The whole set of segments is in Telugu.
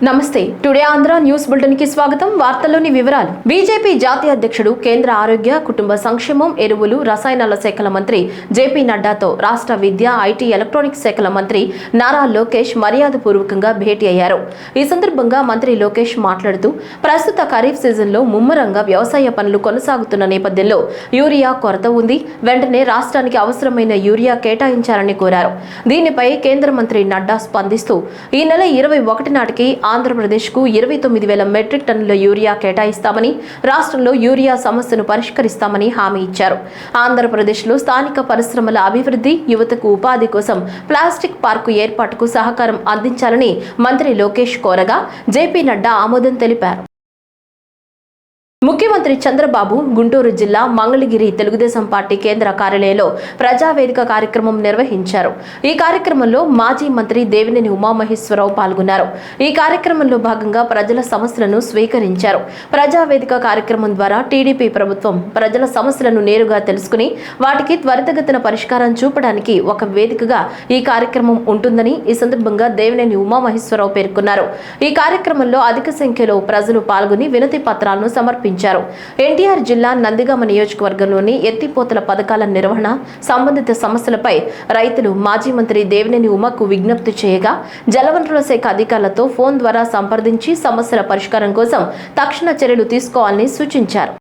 నమస్తే టుడే ఆంధ్ర న్యూస్ బులెటిన్ కి స్వాగతం. వార్తల్లోని వివరాలు. బీజేపీ జాతీయ అధ్యక్షుడు కేంద్ర ఆరోగ్య కుటుంబ సంక్షేమం ఎరువులు రసాయనాల శాఖల మంత్రి జేపీ నడ్డాతో రాష్ట్ర విద్య ఐటీ ఎలక్ట్రానిక్స్ శాఖల మంత్రి నారా లోకేష్ మర్యాదపూర్వకంగా భేటీ అయ్యారు. ఈ సందర్భంగా మంత్రి లోకేష్ మాట్లాడుతూ ప్రస్తుత ఖరీఫ్ సీజన్లో ముమ్మరంగా వ్యవసాయ పనులు కొనసాగుతున్న నేపథ్యంలో యూరియా కొరత ఉంది, వెంటనే రాష్ట్రానికి అవసరమైన యూరియా కేటాయించాలని కోరారు. దీనిపై కేంద్ర మంత్రి నడ్డా స్పందిస్తూ ఈ నెల 21 నాటికి ఆంధ్రప్రదేశ్కు 29,000 మెట్రిక్ టన్నుల యూరియా కేటాయిస్తామని, రాష్ట్రంలో యూరియా సమస్యను పరిష్కరిస్తామని హామీ ఇచ్చారు. ఆంధ్రప్రదేశ్లో స్థానిక పరిశ్రమల అభివృద్ధి, యువతకు ఉపాధి కోసం ప్లాస్టిక్ పార్కు ఏర్పాటుకు సహకారం అందించాలని మంత్రి లోకేష్ కోరగా జేపీ నడ్డా ఆమోదం తెలిపారు. ముఖ్యమంత్రి చంద్రబాబు గుంటూరు జిల్లా మంగళగిరి తెలుగుదేశం పార్టీ కేంద్ర కార్యాలయంలో ప్రజావేదిక కార్యక్రమం నిర్వహించారు. ఈ కార్యక్రమంలో మాజీ మంత్రి దేవినేని ఉమామహేశ్వరరావు పాల్గొన్నారు. ఈ కార్యక్రమంలో భాగంగా ప్రజల సమస్యలను స్వీకరించారు. ప్రజావేదిక కార్యక్రమం ద్వారా టీడీపీ ప్రభుత్వం ప్రజల సమస్యలను నేరుగా తెలుసుకుని వాటికి త్వరితగతిన పరిష్కారం చూపడానికి ఒక వేదికగా ఈ కార్యక్రమం ఉంటుందని ఈ సందర్భంగా దేవినేని ఉమామహేశ్వరరావు పేర్కొన్నారు. ఈ కార్యక్రమంలో అధిక సంఖ్యలో ప్రజలు పాల్గొని వినతి పత్రాలను సమర్పించారు. ఎన్టీఆర్ జిల్లా నందిగామ నియోజకవర్గంలోని ఎత్తిపోతల పథకాల నిర్వహణ సంబంధిత సమస్యలపై రైతులు మాజీ మంత్రి దేవినేని ఉమకు విజ్ఞప్తి చేయగా జలవనరుల శాఖ అధికారులతో ఫోన్ ద్వారా సంప్రదించి సమస్యల పరిష్కారం కోసం తక్షణ చర్యలు తీసుకోవాలని సూచించారు.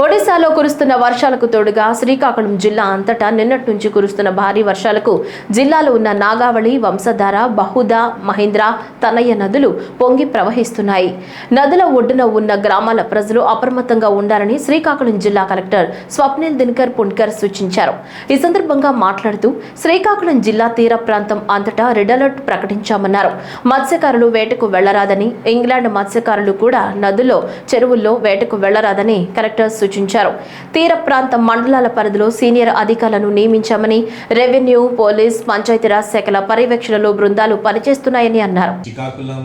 ఒడిశాలో కురుస్తున్న వర్షాలకు తోడుగా శ్రీకాకుళం జిల్లా అంతటా నిన్నటి నుంచి కురుస్తున్న భారీ వర్షాలకు జిల్లాలో ఉన్న నాగావళి, వంశధార, బహుదా, మహేంద్ర, తనయ్య నదులు పొంగి ప్రవహిస్తున్నాయి. నదుల ఒడ్డున ఉన్న గ్రామాల ప్రజలు అప్రమత్తంగా ఉండాలని శ్రీకాకుళం జిల్లా కలెక్టర్ స్వప్నిల్ దినకర్ పుణ్కర్ సూచించారు. ఈ సందర్భంగా మాట్లాడుతూ శ్రీకాకుళం జిల్లా తీర ప్రాంతం అంతటా రెడ్ అలర్ట్ ప్రకటించామన్నారు. మత్స్యకారులు వేటకు వెళ్లరాదని, ఇంగ్లాండ్ మత్స్యకారులు కూడా నదుల్లో, చెరువుల్లో వేటకు వెళ్లరాదని కలెక్టర్ సూచించారు. తీర ప్రాంత మండలాల పరిధిలో సీనియర్ అధికారులను నియమించామని, రెవెన్యూ, పోలీస్, పంచాయతీరాజ్ శాఖల పర్యవేక్షణలో బృందాలు పనిచేస్తున్నాయని అన్నారు. శ్రీకాకుళం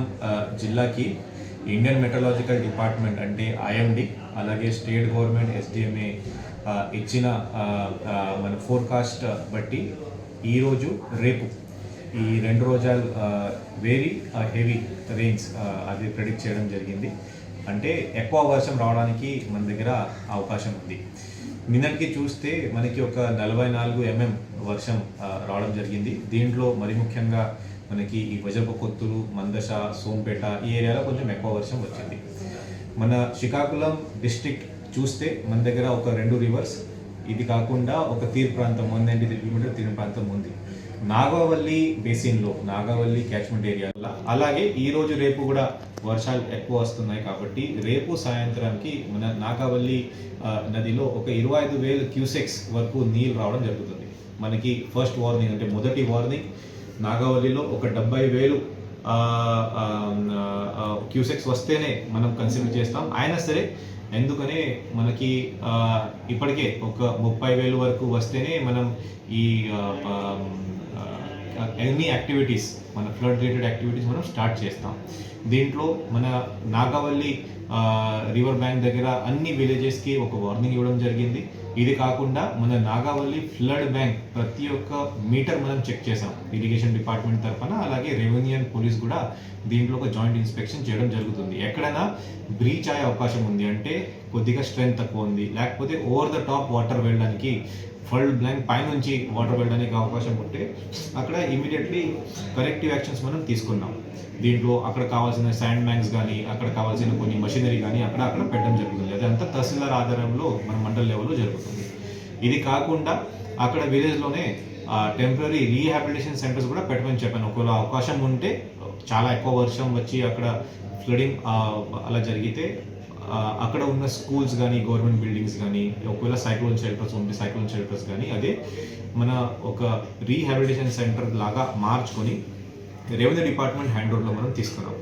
జిల్లాకి ఇండియన్ మెట్రలాజికల్ డిపార్ట్మెంట్ అంటే ఐఎండి, అలాగే స్టేట్ గవర్నమెంట్ ఎస్డిఎంఏ ఇచ్చిన మన ఫోర్కాస్ట్ బట్టి ఈరోజు రేపు ఈ 2 రోజులు వెరీ హెవీ రెయిన్స్ అది ప్రెడిక్ట్ చేయడం జరిగింది. అంటే ఎక్కువ వర్షం రావడానికి మన దగ్గర అవకాశం ఉంది. నిన్నటికి చూస్తే మనకి ఒక 44 mm వర్షం రావడం జరిగింది. దీంట్లో మరి ముఖ్యంగా మనకి ఈ వజ్రపు కొత్తూరు, మందస, సోంపేట ఈ ఏరియాలో కొంచెం ఎక్కువ వర్షం వచ్చింది. మన శ్రీకాకుళం డిస్ట్రిక్ట్ చూస్తే మన దగ్గర ఒక 2 రివర్స్, ఇది కాకుండా ఒక తీర్ ప్రాంతం 193 కిలోమీటర్ తీర ప్రాంతం ఉంది. నాగావల్లి బేసిన్లో, నాగావల్లి క్యాచ్మెంట్ ఏరియాలో అలాగే ఈరోజు రేపు కూడా వర్షాలు ఎక్కువ వస్తున్నాయి. కాబట్టి రేపు సాయంత్రానికి మన నాగావల్లి నదిలో ఒక 25,000 క్యూసెక్స్ వరకు నీళ్ళు రావడం జరుగుతుంది. మనకి ఫస్ట్ వార్నింగ్ అంటే మొదటి వార్నింగ్ నాగావల్లిలో ఒక 70,000 క్యూసెక్స్ వస్తేనే మనం కన్సిడర్ చేస్తాం. అయినా సరే ఎందుకనే మనకి ఇప్పటికే ఒక 30,000 వరకు వస్తేనే మనం ఈ ఎనీ యాక్టివిటీస్, మన ఫ్లడ్ రిలేటెడ్ యాక్టివిటీస్ మనం స్టార్ట్ చేస్తాం. దీంట్లో మన నాగావల్లి రివర్ బ్యాంక్ దగ్గర అన్ని విలేజెస్కి ఒక వార్నింగ్ ఇవ్వడం జరిగింది. ఇది కాకుండా మన నాగావల్లి ఫ్లడ్ బ్యాంక్ ప్రతి ఒక్క మీటర్ మనం చెక్ చేసాం ఇరిగేషన్ డిపార్ట్మెంట్ తరఫున, అలాగే రెవెన్యూ అండ్ పోలీస్ కూడా దీంట్లో ఒక జాయింట్ ఇన్స్పెక్షన్ చేయడం జరుగుతుంది. ఎక్కడైనా బ్రీచ్ అయ్యే అవకాశం ఉంది అంటే కొద్దిగా స్ట్రెంత్ తక్కువ ఉంది, లేకపోతే ఓవర్ ద టాప్ వాటర్ వెళ్ళడానికి, ఫ్లడ్ బ్లాంక్ పైనుంచి వాటర్ వెళ్ళడానికి అవకాశం ఉంటే అక్కడ ఇమీడియట్లీ కరెక్టివ్ యాక్షన్స్ మనం తీసుకున్నాం. దీంట్లో అక్కడ కావాల్సిన శాండ్ బ్యాంక్స్ కానీ, అక్కడ కావాల్సిన కొన్ని మషినరీ కానీ అక్కడ పెట్టడం జరుగుతుంది. అదంతా తహసీల్దార్ ఆధారంలో మన మండల లెవెల్లో జరుగుతుంది. ఇది కాకుండా అక్కడ విలేజ్లోనే టెంపరీ రీహాబిలిటేషన్ సెంటర్స్ కూడా పెట్టమని చెప్పాను. ఒకవేళ అవకాశం ఉంటే, చాలా ఎక్కువ వర్షం వచ్చి అక్కడ ఫ్లడింగ్ అలా జరిగితే అక్కడ ఉన్న స్కూల్స్ కానీ, గవర్నమెంట్ బిల్డింగ్స్ కానీ, ఒకవేళ సైక్లోన్ షెల్టర్స్ ఉంటే సైక్లోన్ షెల్టర్స్ కానీ అదే మన ఒక రీహాబిలిటేషన్ సెంటర్ లాగా మార్చుకొని రెవెన్యూ డిపార్ట్మెంట్ హ్యాండ్ ఓవర్లో మనం తీసుకున్నాం.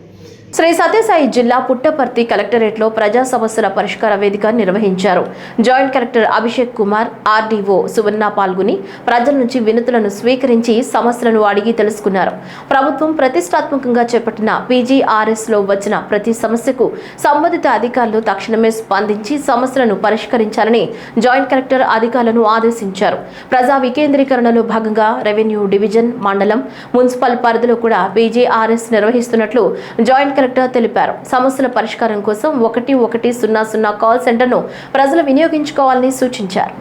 శ్రీ సత్యసాయి జిల్లా పుట్టపర్తి కలెక్టరేట్లో ప్రజా సమస్యల పరిష్కార వేదిక నిర్వహించారు. Joint collector Abhishek Kumar, RDO Suvarna పాల్గొని ప్రజల నుంచి వినతులను స్వీకరించి సమస్యలను అడిగి తెలుసుకున్నారు. ప్రభుత్వం ప్రతిష్టాత్మకంగా చేపట్టిన పీజీఆర్ఎస్ లో వచ్చిన ప్రతి సమస్యకు సంబంధిత అధికారులు తక్షణమే స్పందించి సమస్యలను పరిష్కరించాలని జాయింట్ కలెక్టర్ అధికారులను ఆదేశించారు. ప్రజా వికేంద్రీకరణలో భాగంగా రెవెన్యూ డివిజన్, మండలం, మున్సిపల్ పరిధిలో కూడా పీజీఆర్ఎస్ నిర్వహిస్తున్నట్లు జాయింట్ కలెక్టర్ తెలిపారు. సమస్యల పరిష్కారం కోసం 1100 కాల్ సెంటర్ను ప్రజలు వినియోగించుకోవాలని సూచించారు.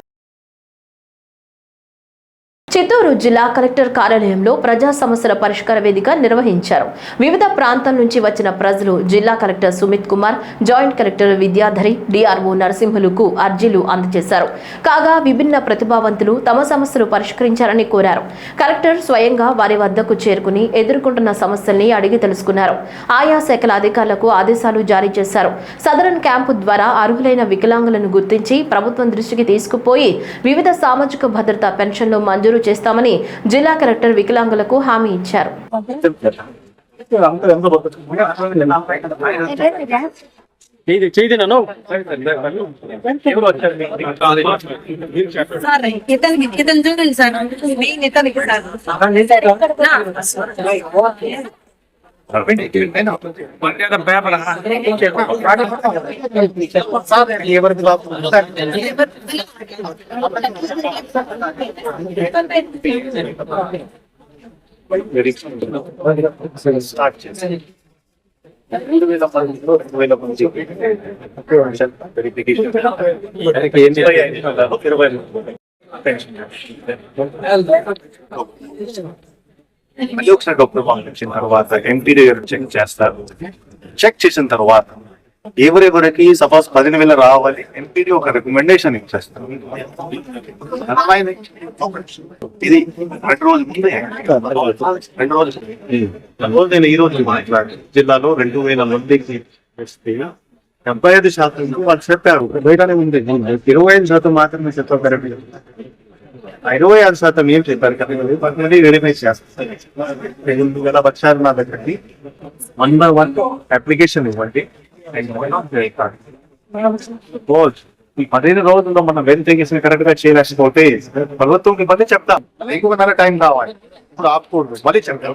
చిత్తూరు జిల్లా కలెక్టర్ కార్యాలయంలో ప్రజా సమస్యల పరిష్కార వేదిక నిర్వహించారు. వివిధ ప్రాంతాల నుంచి వచ్చిన ప్రజలు జిల్లా collector Sumit Kumar, joint collector Vidyadhari, DRO నరసింహులకు అర్జీలు అందజేశారు. కాగా విభిన్న ప్రతిభావంతులు తమ సమస్యలు పరిష్కరించాలని కోరారు. కలెక్టర్ స్వయంగా వారి వద్దకు చేరుకుని ఎదుర్కొంటున్న సమస్యల్ని అడిగి తెలుసుకున్నారు. ఆయా శాఖల అధికారులకు ఆదేశాలు జారీ చేశారు. సదరన్ క్యాంపు ద్వారా అర్హులైన వికలాంగులను గుర్తించి ప్రభుత్వం దృష్టికి తీసుకుపోయి వివిధ సామాజిక భద్రతా పెన్షన్లు మంజూరు చేస్తామని జిల్లా కలెక్టర్ వికలాంగులకు హామీ ఇచ్చారు. చూడండి సార్ స్టార్ట్ చేసి 2010 వెరిఫికేషన్ మళ్ళీ ఒకసారి డాక్టర్ పంపించిన తర్వాత ఎంపీ దగ్గర చెక్ చేస్తారు. చెక్ చేసిన తర్వాత ఎవరెవరికి సపోజ్ 10,000 రావాలి, ఎంపీడీ ఒక రికమెండేషన్ ఇచ్చేస్తారు. ఇది 2 రోజుల ముందు 2 రోజులు నేను ఈ రోజు మాట్లాడి జిల్లాలో 2,000 మందికి వస్తే 75% వాళ్ళు చెప్పారు బయటనే ఉంది. 25% మాత్రమే చెప్పారు. 26% ఏం చెప్పారు కదా, 10 వెరిఫై చేస్తారు. 8,000 వచ్చారు నా దగ్గరికి. 1 అప్లికేషన్ ఇవ్వండి. ఈ 15 రోజుల్లో మనం వెరిఫికేషన్ కరెక్ట్ గా చేయలేకపోతే ప్రభుత్వంకి మళ్ళీ చెప్తాం, ఎక్కువ టైం కావాలి, ఇప్పుడు ఆపుకూడదు, మళ్ళీ చెప్తాం.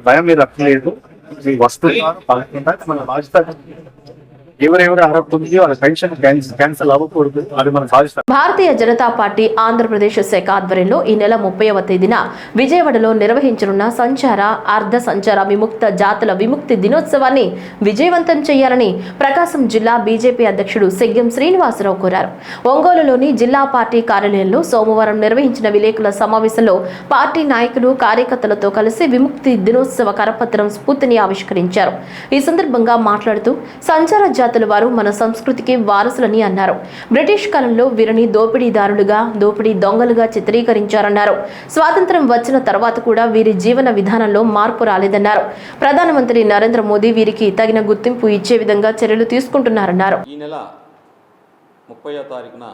భయం మీద అక్కలేదు, వస్తుంది మన బాధ్యత. ఎవరెవరు అర్హత ఉంది వాళ్ళ పెన్షన్ క్యాన్సిల్ అవ్వకూడదు, అది మనం సాధిస్తాం. భారతీయ జనతా పార్టీ ఆంధ్రప్రదేశ్ శాఖ ఆధ్వర్యంలో ఈ నెల 30వ తేదీన విజయవాడలో నిర్వహించనున్న సంచార, అర్ధ సంచార విముక్త జాతుల విముక్తి దినోత్సవాన్ని విజయవంతం చేయాలని ప్రకాశం జిల్లా బీజేపీ అధ్యక్షుడు సెగ్గెం శ్రీనివాసరావు కోరారు. ఒంగోలులోని జిల్లా పార్టీ కార్యాలయంలో సోమవారం నిర్వహించిన విలేకరుల సమావేశంలో పార్టీ నాయకులు, కార్యకర్తలతో కలిసి విముక్తి దినోత్సవ కరపత్రం స్ఫూర్తిని ఆవిష్కరించారు. ఈ సందర్భంగా మాట్లాడుతూ సంచార జాతుల వారు మన సంస్కృతికి వారసులని అన్నారు. బ్రిటిష్ కాలంలో వీరిని దోపిడీదారులుగా, దోపిడీ దొంగలుగా చిత్రీకరించారన్నారు. స్వాతంత్ర్యం వచ్చిన తర్వాత కూడా వీరి జీవన విధానంలో మార్పు రాలేదన్నారు. ప్రధానమంత్రి నరేంద్ర మోదీ వీరికి తగిన గుర్తింపు ఇచ్చే విధంగా చర్యలు తీసుకుంటున్నారన్నారు. ఈ నెల 30వ తారీఖున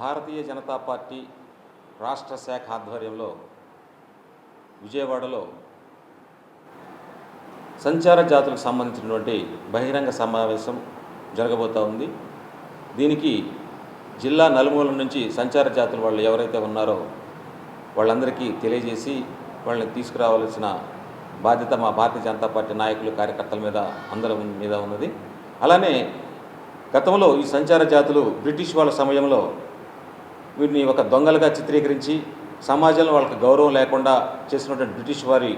భారతీయ జనతా పార్టీ రాష్ట్ర శాఖ ఆధ్వర్యంలో విజయవాడలో సంచార జాతులకు సంబంధించినటువంటి బహిరంగ సమావేశం జరగబోతూ ఉంది. దీనికి జిల్లా నలుమూల నుంచి సంచార జాతుల వాళ్ళు ఎవరైతే ఉన్నారో వాళ్ళందరికీ తెలియజేసి వాళ్ళని తీసుకురావాల్సిన బాధ్యత మా భారతీయ జనతా పార్టీ నాయకులు, కార్యకర్తల మీద అందరి మీద ఉన్నది. అలానే గతంలో ఈ సంచార జాతులు బ్రిటిష్ వాళ్ళ సమయంలో వీరిని ఒక దొంగలుగా చిత్రీకరించి సమాజంలో వాళ్ళకి గౌరవం లేకుండా చేసినటువంటి బ్రిటిష్ వారి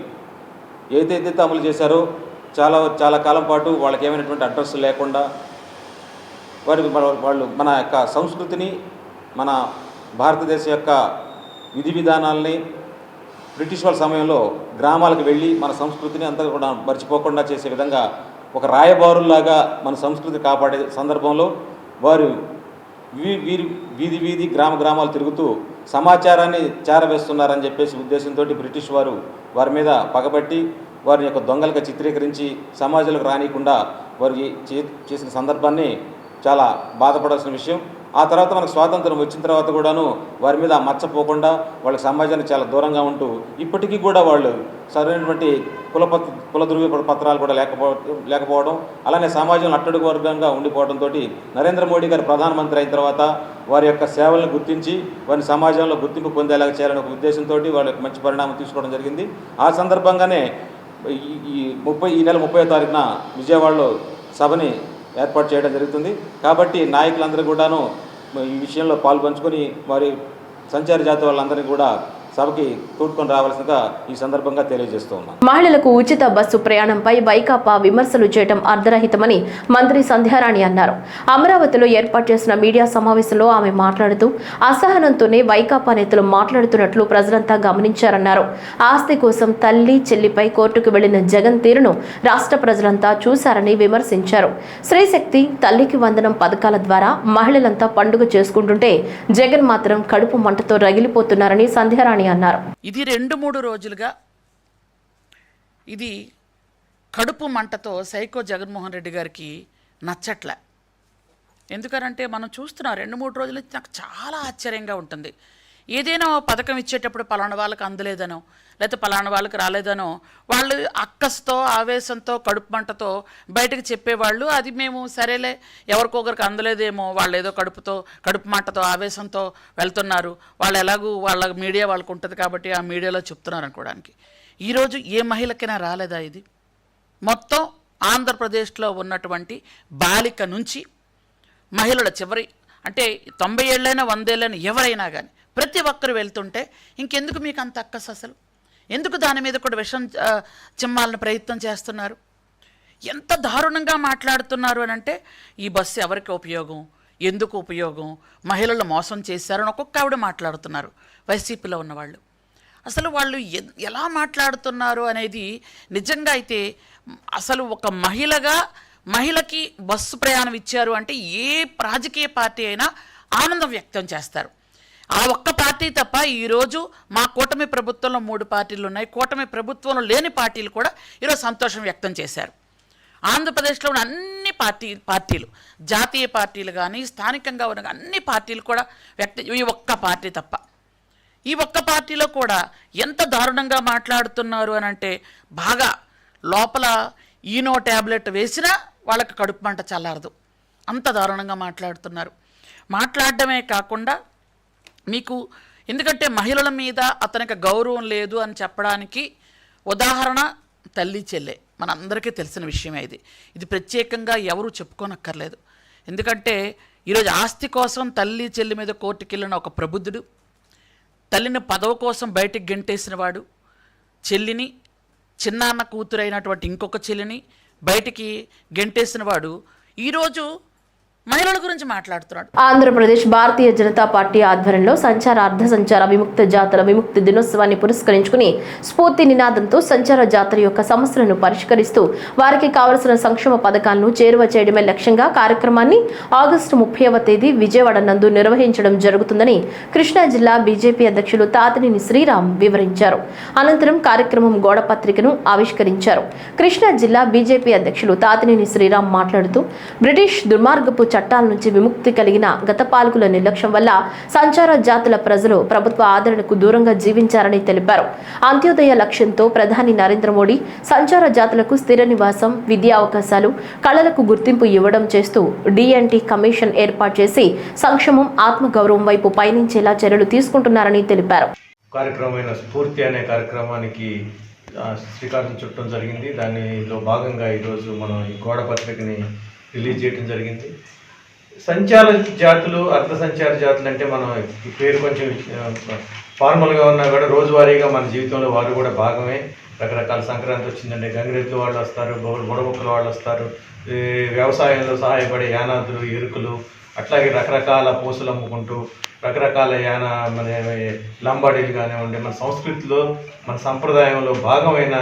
ఏదైతే అమలు చేశారో చాలా కాలం పాటు వాళ్ళకి ఏమైనటువంటి అడ్రస్ లేకుండా వాళ్ళు మన యొక్క సంస్కృతిని, మన భారతదేశం యొక్క విధి విధానాలని బ్రిటిష్ వాళ్ళ సమయంలో గ్రామాలకు వెళ్ళి మన సంస్కృతిని అంతా కూడా మర్చిపోకుండా చేసే విధంగా ఒక రాయబారుల్లాగా మన సంస్కృతి కాపాడే సందర్భంలో వారు వీధి గ్రామాలు తిరుగుతూ సమాచారాన్ని చేరవేస్తున్నారని చెప్పేసి ఉద్దేశంతో బ్రిటిష్ వారు వారి మీద పగబట్టి వారి యొక్క దొంగలుగా చిత్రీకరించి సమాజంలోకి రానియకుండా వారు చేసిన సందర్భాన్ని చాలా బాధపడాల్సిన విషయం. ఆ తర్వాత మనకు స్వాతంత్రం వచ్చిన తర్వాత కూడాను వారి మీద మచ్చపోకుండా వాళ్ళకి సమాజానికి చాలా దూరంగా ఉంటూ ఇప్పటికీ కూడా వాళ్ళు సరైనటువంటి కుల ధృవీకరణ పత్రాలు కూడా లేకపోవడం, అలానే సమాజంలో అట్టడుగు వర్గంగా ఉండిపోవడంతో నరేంద్ర మోడీ గారు ప్రధానమంత్రి అయిన తర్వాత వారి యొక్క సేవలను గుర్తించి వారిని సమాజంలో గుర్తింపు పొందేలాగా చేయాలనే ఒక ఉద్దేశంతో వాళ్ళ యొక్క మంచి పరిణామం తీసుకోవడం జరిగింది. ఆ సందర్భంగానే ఈ నెల 30వ తారీఖున విజయవాడలో సభని ఏర్పాటు చేయడం జరుగుతుంది. కాబట్టి నాయకులందరూ కూడాను ఈ విషయంలో పాల్పంచుకొని వారి సంచార జాతి వాళ్ళందరినీ కూడా సభకి కూడుకొని రావాల్సిందిగా ఈ సందర్భంగా తెలియజేస్తూ ఉన్నాను. మహిళలకు ఉచిత బస్సు ప్రయాణంపై వైకాపా విమర్శలు చేయడం అర్ధరహితమని మంత్రి సంధ్యారాణి అన్నారు. అమరావతిలో ఏర్పాటు చేసిన మీడియా సమావేశంలో ఆమె మాట్లాడుతూ అసహనంతోనే వైకాపా నేతలు మాట్లాడుతున్నట్లు ప్రజలంతా గమనించారన్నారు. ఆస్తి కోసం తల్లి చెల్లిపై కోర్టుకు వెళ్లిన జగన్ తీరును రాష్ట్ర ప్రజలంతా చూశారని విమర్శించారు. స్త్రీశక్తి, తల్లికి వందనం పథకాల ద్వారా మహిళలంతా పండుగ చేసుకుంటుంటే జగన్ మాత్రం కడుపు మంటతో రగిలిపోతున్నారని సంధ్యారాణి అన్నారు. ఇది 2-3 రోజులుగా ఇది కడుపు మంటతో సైకో జగన్మోహన్ రెడ్డి గారికి నచ్చట్లే. ఎందుకనంటే మనం చూస్తున్నాం 2-3 రోజుల నుంచి నాకు చాలా ఆశ్చర్యంగా ఉంటుంది. ఏదైనా పథకం ఇచ్చేటప్పుడు పలానా వాళ్ళకి అందలేదనో లేకపోతే పలానా వాళ్ళకి రాలేదనో వాళ్ళు అక్కస్తో ఆవేశంతో కడుపు మంటతో బయటకు చెప్పేవాళ్ళు. అది మేము సరేలే ఎవరికొకరికి అందలేదేమో, వాళ్ళు ఏదో కడుపు మంటతో ఆవేశంతో వెళ్తున్నారు, వాళ్ళు ఎలాగూ వాళ్ళ మీడియా వాళ్ళకు ఉంటుంది కాబట్టి ఆ మీడియాలో చెప్తున్నారు అనుకోవడానికి. ఈరోజు ఏ మహిళకైనా రాలేదా ఇది? మొత్తం ఆంధ్రప్రదేశ్లో ఉన్నటువంటి బాలిక నుంచి మహిళల చివరి అంటే 90 ఏళ్ళైనా 100 ఏళ్ళైనా ఎవరైనా కానీ ప్రతి ఒక్కరు వెళ్తుంటే ఇంకెందుకు మీకు అంత అక్కస్? అసలు ఎందుకు దాని మీద కూడా విషం చిమ్మాలని ప్రయత్నం చేస్తున్నారు? ఎంత దారుణంగా మాట్లాడుతున్నారు అని అంటే ఈ బస్సు ఎవరికి ఉపయోగం, ఎందుకు ఉపయోగం, మహిళలు మోసం చేశారని ఒక్కొక్క ఆవిడ మాట్లాడుతున్నారు వైసీపీలో ఉన్నవాళ్ళు. అసలు వాళ్ళు ఎలా మాట్లాడుతున్నారు అనేది నిజంగా అయితే అసలు ఒక మహిళకి బస్సు ప్రయాణం ఇచ్చారు అంటే ఏ రాజకీయ పార్టీ అయినా ఆనందం వ్యక్తం చేస్తారు. ఆ ఒక్క పార్టీ తప్ప ఈరోజు మా కూటమి ప్రభుత్వంలో 3 పార్టీలు ఉన్నాయి, కూటమి ప్రభుత్వంలో లేని పార్టీలు కూడా ఈరోజు సంతోషం వ్యక్తం చేశారు. ఆంధ్రప్రదేశ్లో ఉన్న అన్ని పార్టీలు జాతీయ పార్టీలు కానీ స్థానికంగా ఉన్న అన్ని పార్టీలు కూడా ఈ ఒక్క పార్టీ తప్ప ఈ ఒక్క పార్టీలో కూడా ఎంత దారుణంగా మాట్లాడుతున్నారు అని అంటే బాగా లోపల ఈనో ట్యాబ్లెట్ వేసినా వాళ్ళకి కడుపు మంట చల్లారదు, అంత దారుణంగా మాట్లాడుతున్నారు. మాట్లాడడమే కాకుండా మీకు ఎందుకంటే మహిళల మీద అతనికి గౌరవం లేదు అని చెప్పడానికి ఉదాహరణ తల్లి చెల్లె, మనందరికీ తెలిసిన విషయమే. ఇది ప్రత్యేకంగా ఎవరు చెప్పుకోనక్కర్లేదు. ఎందుకంటే ఈరోజు ఆస్తి కోసం తల్లి చెల్లి మీద కోర్టుకెళ్ళిన ఒక ప్రబుద్ధుడు, తల్లిని పదవి కోసం బయటికి గెంటేసిన వాడు, చెల్లిని చిన్నాన్న కూతురైనటువంటి ఇంకొక చెల్లిని బయటికి గెంటేసిన వాడు ఈరోజు మహిళల గురించి మాట్లాడుతున్నాడు. ఆంధ్రప్రదేశ్ భారతీయ జనతా పార్టీ ఆధ్వర్యంలో సంచార అర్ధ సంచార విముక్త జాతుల విముక్తి దినోత్సవాన్ని పురస్కరించుకుని స్ఫూర్తి నినాదంతో సంచార జాతుల యొక్క సమస్యలను పరిష్కరిస్తూ వారికి కావలసిన సంక్షేమ పథకాలను చేరువ చేయడమే లక్ష్యంగా కార్యక్రమాన్ని ఆగస్టు 30వ తేదీ విజయవాడ నందు నిర్వహించడం జరుగుతుందని కృష్ణా జిల్లా బీజేపీ అధ్యక్షులు తాతినేని శ్రీరామ్ వివరించారు. అనంతరం కార్యక్రమం గోడ పత్రికను ఆవిష్కరించారు. కృష్ణా జిల్లా బీజేపీ అధ్యక్షులు తాతినేని శ్రీరామ్ మాట్లాడుతూ బ్రిటిష్ దుర్మార్గపు చట్టాల నుంచి విముక్తి కలిగిన గత పాలకుల నిర్లక్ష్యం వల్ల సంచార జాతుల ప్రజలు ప్రభుత్వ ఆదరణకు దూరంగా జీవించారని తెలిపారు. అంత్యోదయ లక్ష్యంతో ప్రధాని నరేంద్ర మోడీ సంచార జాతులకు స్థిర నివాసం, విద్యా అవకాశాలు, కళలకు గుర్తింపు ఇవ్వడం చేస్తూ డిఎన్టీ కమిషన్ ఏర్పాటు చేసి సంక్షేమం, ఆత్మగౌరవం వైపు పయనించేలా చర్యలు తీసుకుంటున్నారని తెలిపారు. కార్యక్రమమైన స్ఫూర్తి అనే కార్యక్రమానికి శ్రీకారం చుట్టడం జరిగింది. దానిలో భాగంగా ఈరోజు మనం ఈ గోడ పత్రికని రిలీజ్ చేయడం జరిగింది. సంచార జాతులు, అర్ధ సంచార జాతులు అంటే మనం ఈ పేరు కొంచెం ఫార్మల్గా ఉన్నా కూడా రోజువారీగా మన జీవితంలో వారు కూడా భాగమే. రకరకాల సంక్రాంతి వచ్చిందంటే గంగిరెద్దుల వాళ్ళు వస్తారు, బుడబుక్కల వాళ్ళు వస్తారు, వ్యవసాయంలో సహాయపడే యానాదులు, ఎరుకులు, అట్లాగే రకరకాల పూసలు అమ్ముకుంటూ రకరకాల మన లంబాడీలు కానివ్వండి, మన సంస్కృతిలో మన సంప్రదాయంలో భాగమైన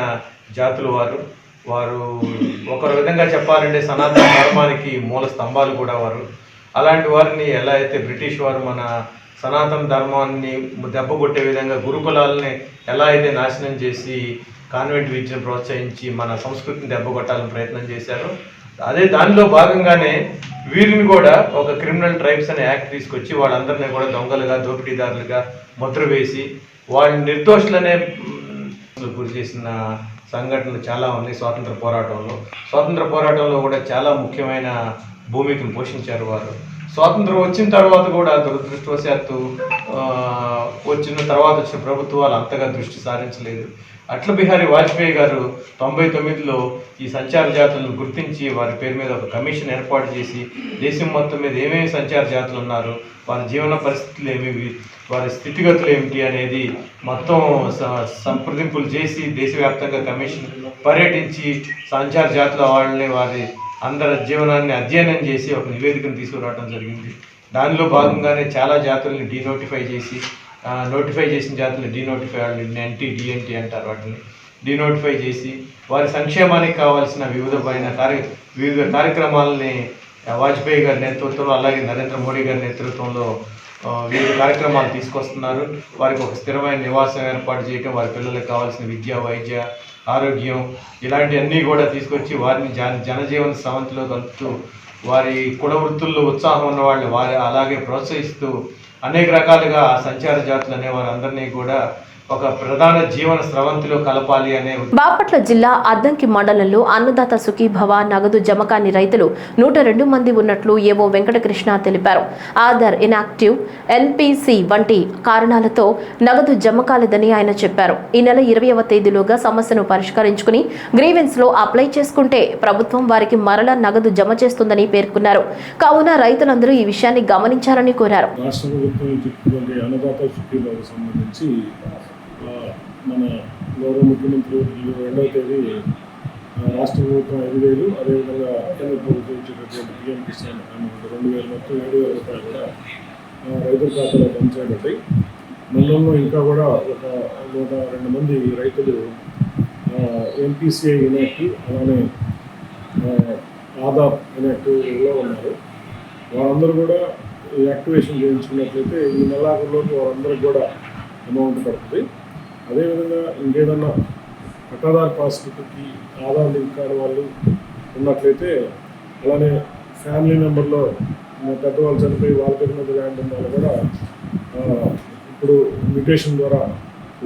జాతులు వారు ఒక విధంగా చెప్పాలంటే సనాతన ధర్మానికి మూల స్తంభాలు కూడా వారు. అలాంటి వారిని ఎలా అయితే బ్రిటిష్ వారు మన సనాతన ధర్మాన్ని దెబ్బకొట్టే విధంగా గురుకులాలని ఎలా అయితే నాశనం చేసి కాన్వెంట్ విద్యను ప్రోత్సహించి మన సంస్కృతిని దెబ్బకొట్టాలని ప్రయత్నం చేశారో, అదే దానిలో భాగంగానే వీరిని కూడా ఒక క్రిమినల్ ట్రైబ్స్ అనే యాక్ట్ తీసుకొచ్చి వాళ్ళందరినీ కూడా దొంగలుగా, దోపిడీదారులుగా ముద్ర వేసి వాళ్ళ నిర్దోషులనే గురి చేసిన సంఘటనలు చాలా ఉన్నాయి. స్వాతంత్ర పోరాటంలో కూడా చాలా ముఖ్యమైన భూమికను పోషించారు వారు. స్వాతంత్రం వచ్చిన తర్వాత కూడా దురదృష్టవశాత్తు వచ్చిన ప్రభుత్వాలు అంతగా దృష్టి సారించలేదు. అటల్ బిహారీ వాజ్పేయి గారు 99లో ఈ సంచార జాతులను గుర్తించి వారి పేరు మీద ఒక కమిషన్ ఏర్పాటు చేసి దేశం మొత్తం మీద ఏమేమి సంచార జాతులు ఉన్నారు, వారి జీవన పరిస్థితులు ఏమివి, వారి స్థితిగతులు ఏమిటి అనేది మొత్తం సంప్రదింపులు చేసి దేశవ్యాప్తంగా కమిషన్ పర్యటించి సంచార జాతుల వాళ్ళని వారి అందరి జీవనాన్ని అధ్యయనం చేసి ఒక నివేదికను తీసుకురావడం జరిగింది. దానిలో భాగంగానే చాలా జాతుల్ని డీనోటిఫై చేసి నోటిఫై చేసిన జాతులు డీనోటిఫై వాళ్ళు NT-DNT అంటారు, వాటిని డీనోటిఫై చేసి వారి సంక్షేమానికి కావాల్సిన వివిధ కార్యక్రమాలని వాజ్పేయి గారి నేతృత్వంలో అలాగే నరేంద్ర మోడీ గారి నేతృత్వంలో వివిధ కార్యక్రమాలు తీసుకొస్తున్నారు. వారికి ఒక స్థిరమైన నివాసం ఏర్పాటు చేయడం, వారి పిల్లలకు కావాల్సిన విద్య, వైద్య, ఆరోగ్యం ఇలాంటివన్నీ కూడా తీసుకొచ్చి వారిని జనజీవన స్రవంతిలో కలుపుతూ వారి కుల వృత్తుల్లో ఉత్సాహం ఉన్న వాళ్ళు వారి అలాగే ప్రోత్సహిస్తూ అనేక రకాలుగా సంచార జాతులు అనే వారందరినీ కూడా ఒక ప్రధాన జీవన స్రవంతిలో కలపాలి అనే. బాపట్ల జిల్లా అద్దంకి మండలంలో అన్నదాత సుఖీభవ నగదు జమకాని రైతులు 102 మంది ఉన్నట్లు ఏవో వెంకటకృష్ణ తెలిపారు. ఆధార్ ఇనాక్టివ్, NPC వంటి కారణాలతో నగదు జమ కాలేదని ఆయన చెప్పారు. ఈ నెల 20వ తేదీలోగా సమస్యను పరిష్కరించుకుని గ్రీవెన్స్ లో అప్లై చేసుకుంటే ప్రభుత్వం వారికి మరలా నగదు జమ చేస్తుందని పేర్కొన్నారు. కావున రైతులందరూ ఈ విషయాన్ని గమనించాలని కోరారు. మన గౌరవ ముఖ్యమంత్రి 2వ తేదీ రాష్ట్ర ప్రభుత్వం 5,000, అదేవిధంగా కేంద్ర ప్రభుత్వం ఇచ్చేటటువంటి PM కిసాన్ అమౌంట్ 2,000 మొత్తం 7,000 రూపాయలు కూడా రైతుల ఖాతాలో జమ చేయబడ్డాయి. మండలంలో ఇంకా కూడా ఒక 102 మంది రైతులు NPCI ఇనాక్టివ్ అలానే ఆధార్ ఇనాక్టివ్లో ఉన్నారు. వారందరూ కూడా యాక్టివేషన్ చేయించుకున్నట్లయితే ఈ నెలాఖరులోపు వారందరికీ కూడా అమౌంట్ పడుతుంది. అదేవిధంగా ఇంకేదన్నా పట్టాదారు పాస్బుక్కి ఆధార్ లింక్ కాని వాళ్ళు ఉన్నట్లయితే, అలానే ఫ్యామిలీ మెంబర్లో పెద్దవాళ్ళు చనిపోయి వాళ్ళ పేరు మీద ల్యాండ్ ఉన్న వాళ్ళు కూడా ఇప్పుడు మ్యూటేషన్ ద్వారా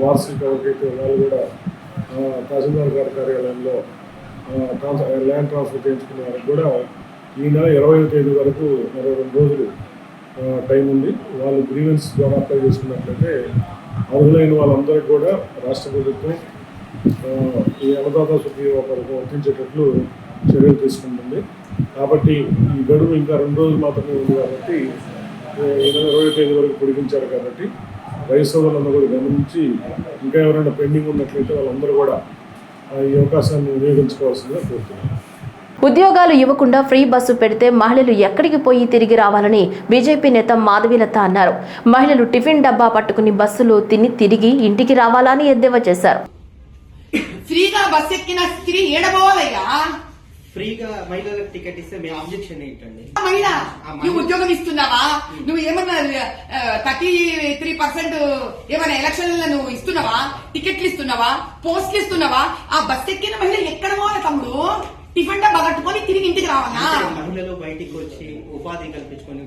వారసులకు ఎవరికైతే వాళ్ళు కూడా తహసీల్దార్ గారి కార్యాలయంలో ల్యాండ్ ట్రాన్స్ఫర్ చేయించుకునే వారికి కూడా ఈ నెల 20వ తేదీ వరకు 22 రోజులు టైం ఉంది. వాళ్ళు గ్రీవెన్స్ ద్వారా అప్లై చేసుకున్నట్లయితే అర్హులైన వాళ్ళందరికీ కూడా రాష్ట్ర ప్రభుత్వం ఈ అన్నదాత సుఖీభవ పథకం వర్తించేటట్లు చర్యలు తీసుకుంటుంది. కాబట్టి ఈ గడువు ఇంకా 2 రోజులు మాత్రమే ఉంది కాబట్టి ఈ నెల 20వ తేదీ వరకు పొడిగించారు. కాబట్టి రైతు సోదరులందరూ కూడా గమనించి ఇంకా ఎవరైనా పెండింగ్ ఉన్నట్లయితే వాళ్ళందరూ కూడా ఈ అవకాశాన్ని వినియోగించుకోవాల్సిందిగా కోరుతున్నాను. ఉద్యోగాలు ఇవ్వకుండా ఫ్రీ బస్సు పెడితే మహిళలు ఎక్కడికి పోయి తిరిగి రావాలని బీజేపీ నేత మాధవీలత అన్నారు. మహిళలు టిఫిన్ డబ్బా పట్టుకుని బస్సులో తిని తిరిగి ఇంటికి రావాలని ఎద్దేవా చేశారు. ఫ్రీగా బస్ ఎక్కిన స్త్రీ ఏడబోవాలయ్యా. ఫ్రీగా మహిళలకు టికెట్ ఇస్తే మీ ఆబ్జెక్షన్ ఏంటండి? మహిళ నువ్వు ఉద్యోగం ఇస్తున్నావా? నువ్వు ఏమన్నా 33% ఏమైనా ఎలక్షన్లలో నువ్వు ఇస్తున్నావా? టికెట్లు ఇస్తున్నావా? పోస్టులు ఇస్తున్నావా? ఆ బస్ ఎక్కిన మహిళ ఎక్కడ పోవాలి తమ్ముడు? టిఫిన్ డబ్బా కట్టుకొని తిరిగి ఇంటికి రావాలా? మహిళలు బయటికి వచ్చి ఉపాధి కల్పించుకొని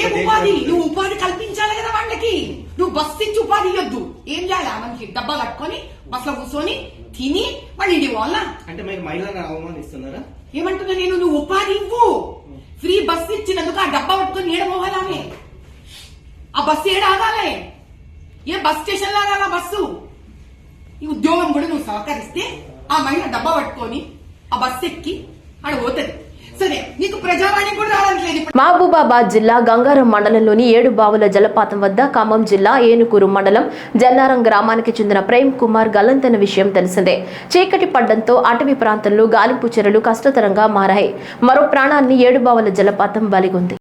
ఏ ఉపాధి? నువ్వు ఉపాధి కల్పించాలి కదా వాళ్ళకి. నువ్వు బస్సు ఇచ్చి ఉపాధి ఇవ్వద్దు. ఏం చేయాలి? మనకి డబ్బా కట్టుకొని బస్సులో కూర్చొని తిని వాళ్ళు ఇంటికి పోవాలా? అంటే మీరు మహిళలను అవమానిస్తున్నారా? ఏమంటున్నా నేను? నువ్వు ఉపాధి ఇవ్వు. ఫ్రీ బస్సు ఇచ్చినందుకు ఆ డబ్బా పట్టుకొని ఏడ పోవాలామే? ఆ బస్సు ఏడ ఆగాలి? ఏ బస్ స్టేషన్ లో ఆగాల బస్సు? ఈ ఉద్యోగం కూడా నువ్వు సహకరిస్తే ఆ మహిళ డబ్బా పట్టుకొని ఆ బస్సు ఎక్కి ఆడ పోతుంది. సరే, నీకు ప్రజావాణి కూడా రావట్లేదు. మహబూబాబాద్ జిల్లా గంగారం మండలంలోని 7 బావుల జలపాతం వద్ద ఖమ్మం జిల్లా ఏనుకూరు మండలం జన్నారం గ్రామానికి చెందిన ప్రేమ్ కుమార్ గల్లంతైన విషయం తెలిసిందే. చీకటి పడ్డంతో అటవీ ప్రాంతంలో గాలింపు చర్యలు కష్టతరంగా మారాయి. మరో ప్రాణాన్ని 7 బావుల జలపాతం బలిగొంది.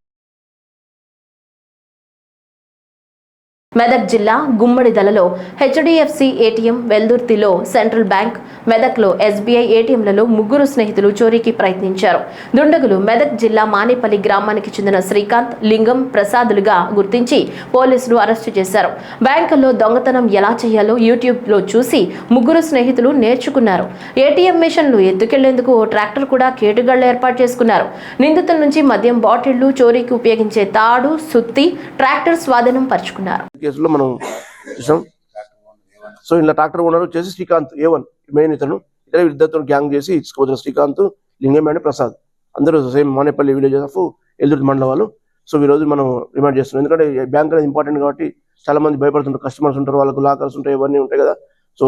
మెదక్ జిల్లా గుమ్మడిదలలో HDFC ఏటీఎం, వెల్దుర్తిలో సెంట్రల్ బ్యాంక్, మెదక్లో SBI ఏటీఎంలలో 3 స్నేహితులు చోరీకి ప్రయత్నించారు. దుండగులు మెదక్ జిల్లా మానేపల్లి గ్రామానికి చెందిన శ్రీకాంత్, లింగం ప్రసాదులుగా గుర్తించి పోలీసులు అరెస్టు చేశారు. బ్యాంకుల్లో దొంగతనం ఎలా చేయాలో యూట్యూబ్లో చూసి 3 స్నేహితులు నేర్చుకున్నారు. ఏటీఎం మిషన్లు ఎత్తుకెళ్లేందుకు ఓ ట్రాక్టర్ కూడా కేటుగాళ్లు ఏర్పాటు చేసుకున్నారు. నిందితుల నుంచి మద్యం బాటిళ్లు, చోరీకి ఉపయోగించే తాడు, సుత్తి, ట్రాక్టర్ స్వాధీనం పరుచుకున్నారు. కేసులో మనం చూసాం. సో ఇలా ట్రాక్టర్ ఓనర్ వచ్చేసి శ్రీకాంత్ A1 మెయిన్ ఇతను. ఇద్దరితో గ్యాంగ్ చేసి ఇచ్చుకోవచ్చిన శ్రీకాంత్, లింగం అండ్ ప్రసాద్ అందరూ same Manepalli village of Eldurthi మండలం వాళ్ళు. సో ఈ రోజు మనం రిమాండ్ చేస్తున్నాం. ఎందుకంటే బ్యాంక్ అనేది ఇంపార్టెంట్ కాబట్టి చాలా మంది భయపడుతుంటారు. కస్టమర్స్ ఉంటారు, వాళ్ళకు లాకర్స్ ఉంటాయి, ఇవన్నీ ఉంటాయి కదా. సో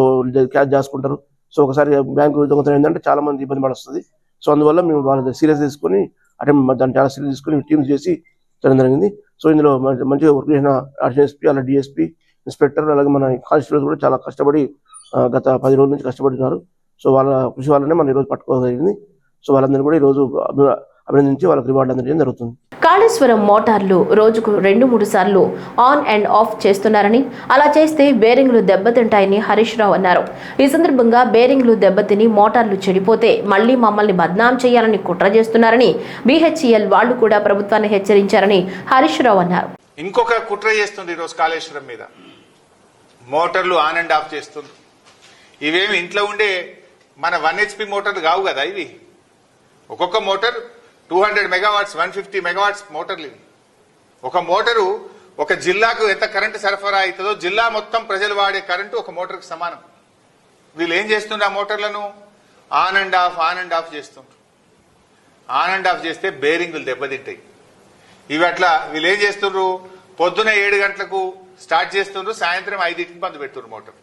క్యాష్ చేసుకుంటారు. సో ఒకసారి బ్యాంకు దొంగతనం ఏంటంటే చాలా మంది ఇబ్బంది పడుతుంది. సో అందువల్ల మేము వాళ్ళ సీరియస్ తీసుకొని దాన్ని చాలా సీరియస్ తీసుకొని టీమ్స్ చేసి చేయడం జరిగింది. సో ఇందులో మంచిగా వర్క్ చేసిన ఆర్ఎస్పీ, అలా డిఎస్పీ, ఇన్స్పెక్టర్, అలాగే మన కానిస్టేబుల్స్ కూడా చాలా కష్టపడి గత 10 రోజుల నుంచి కష్టపడుతున్నారు. సో వాళ్ళ కృషి వల్లనే మనం ఈరోజు పట్టుకోగలిగింది. సో వాళ్ళందరినీ కూడా ఈరోజు అభినందించి వాళ్ళకి రివార్డు అందజేయడం జరుగుతుంది. కాళేశ్వరం మోటార్లు రోజుకు 2-3 సార్లు ఆన్ అండ్ ఆఫ్ చేస్తున్నారని, అలా చేస్తే బేరింగ్లు దెబ్బతింటాయని హరీష్ రావు అన్నారు. ఈ సందర్భంగా బేరింగ్లు దెబ్బతిని మోటార్లు చెడిపోతే మళ్లీ మమ్మల్ని బద్నాం చేయాలని కుట్ర చేస్తున్నారని BHEL వాళ్లు కూడా ప్రభుత్వాన్ని హెచ్చరించారని హరీష్ రావు అన్నారు. ఇంకొక కుట్ర చేస్తుంది ఈరోజు కాళేశ్వరం మీద. మోటార్లు ఆన్ అండ్ ఆఫ్ చేస్తుంది. ఇవేమి ఇంట్లో ఉండే మన 1 HP మోటార్లు కావు కదా. ఇవి ఒక్కొక్క మోటార్ 200 మెగావాట్స్, 150 మెగావాట్స్ మోటార్లు. ఇవి ఒక మోటారు ఒక జిల్లాకు ఎంత కరెంటు సరఫరా అవుతుందో జిల్లా మొత్తం ప్రజలు వాడే కరెంటు ఒక మోటార్కి సమానం. వీళ్ళు ఏం చేస్తుండ్రు? ఆ మోటార్లను ఆన్ అండ్ ఆఫ్ చేస్తుండ్రు. ఆన్ అండ్ ఆఫ్ చేస్తే బేరింగులు దెబ్బతింటాయి. ఇవి అట్లా వీళ్ళు ఏం చేస్తుండ్రు? పొద్దున 7 గంటలకు స్టార్ట్ చేస్తుండ్రు, సాయంత్రం 5కి బంద్ పెడుతుండ్రు మోటార్.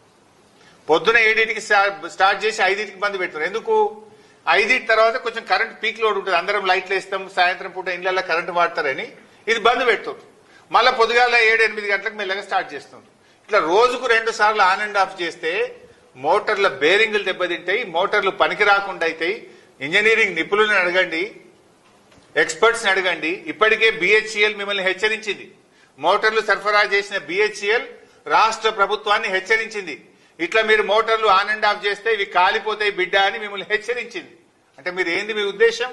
పొద్దున 7కి స్టార్ట్ చేసి 5కి బంద్ పెడుతున్నారు. ఎందుకు? 5 తర్వాత కొంచెం కరెంట్ పీక్ లోడ్ ఉంటుంది, అందరం లైట్లు వేస్తాం, సాయంత్రం పూట ఇళ్లలో కరెంట్ వాడతారని ఇది బంద్ పెడుతుంది. మళ్ళీ పొద్దుగాల 7-8 గంటలకు మెల్లగా స్టార్ట్ చేస్తుంది. ఇట్లా రోజుకు 2 సార్లు ఆన్ అండ్ ఆఫ్ చేస్తే మోటార్ల బేరింగులు దెబ్బతింటాయి, మోటార్లు పనికి రాకుండా అవుతాయి. ఇంజనీరింగ్ నిపుణులను అడగండి, ఎక్స్పర్ట్స్ ని అడగండి. ఇప్పటికే BHEL మిమ్మల్ని హెచ్చరించింది. మోటార్లు సరఫరా చేసిన BHEL రాష్ట్ర ప్రభుత్వాన్ని హెచ్చరించింది. ఇట్లా మీరు మోటార్లు ఆన్ అండ్ ఆఫ్ చేస్తే ఇవి కాలిపోతాయి బిడ్డ అని మిమ్మల్ని హెచ్చరించింది. అంటే మీరు ఏంది మీ ఉద్దేశం?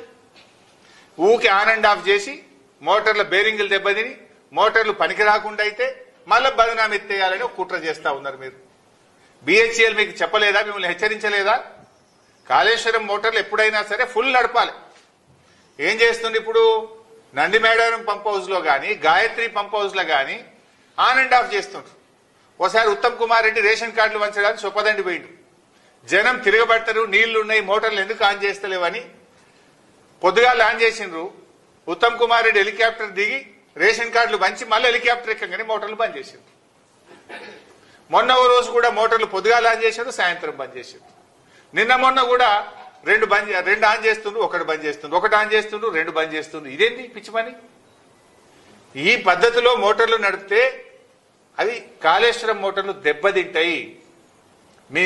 ఊకి ఆన్ అండ్ ఆఫ్ చేసి మోటార్ల బేరింగులు దెబ్బతిని మోటార్లు పనికి రాకుండా అయితే మళ్ళీ బదనాం ఎత్తేయాలని ఒక కుట్ర చేస్తా ఉన్నారు మీరు. BHEL మీకు చెప్పలేదా? మిమ్మల్ని హెచ్చరించలేదా? కాళేశ్వరం మోటార్లు ఎప్పుడైనా సరే ఫుల్ నడపాలి. ఏం చేస్తుంది ఇప్పుడు? నందిమేడారం పంప్ హౌస్ లో గానీ, గాయత్రి పంప్ హౌస్ లో గానీ ఆన్ అండ్ ఆఫ్ చేస్తుండ్రు. ఒకసారి ఉత్తమ్ కుమార్ రెడ్డి రేషన్ కార్డులు వంచడానికి చొప్పదండి పోయిండు. జనం తిరగబడతారు, నీళ్లు ఉన్నాయి, మోటార్లు ఎందుకు ఆన్ చేస్తలేవని పొద్దుగాలు ఆన్ చేసిండ్రు. ఉత్తమ్ కుమార్ రెడ్డి హెలికాప్టర్ దిగి రేషన్ కార్డులు వంచి మళ్ళీ హెలికాప్టర్ ఎక్కగానే మోటార్లు బంద్ చేసిండ్రు. మొన్న ఓ రోజు కూడా మోటార్లు పొద్దుగాలు ఆన్ చేశారు, సాయంత్రం బంద్ చేశారు. నిన్న మొన్న కూడా 2 ఆన్ చేస్తుండ్రు, 1 బంద్ చేస్తుండ్రు, 1 ఆన్ చేస్తుండ్రు, 2 బంద్ చేస్తుండ్రు. ఇదేంటి పిచ్చి పని? ఈ పద్ధతిలో మోటార్లు నడిపితే అవి కాళేశ్వరం మోటార్లు దెబ్బతింటాయి. మీ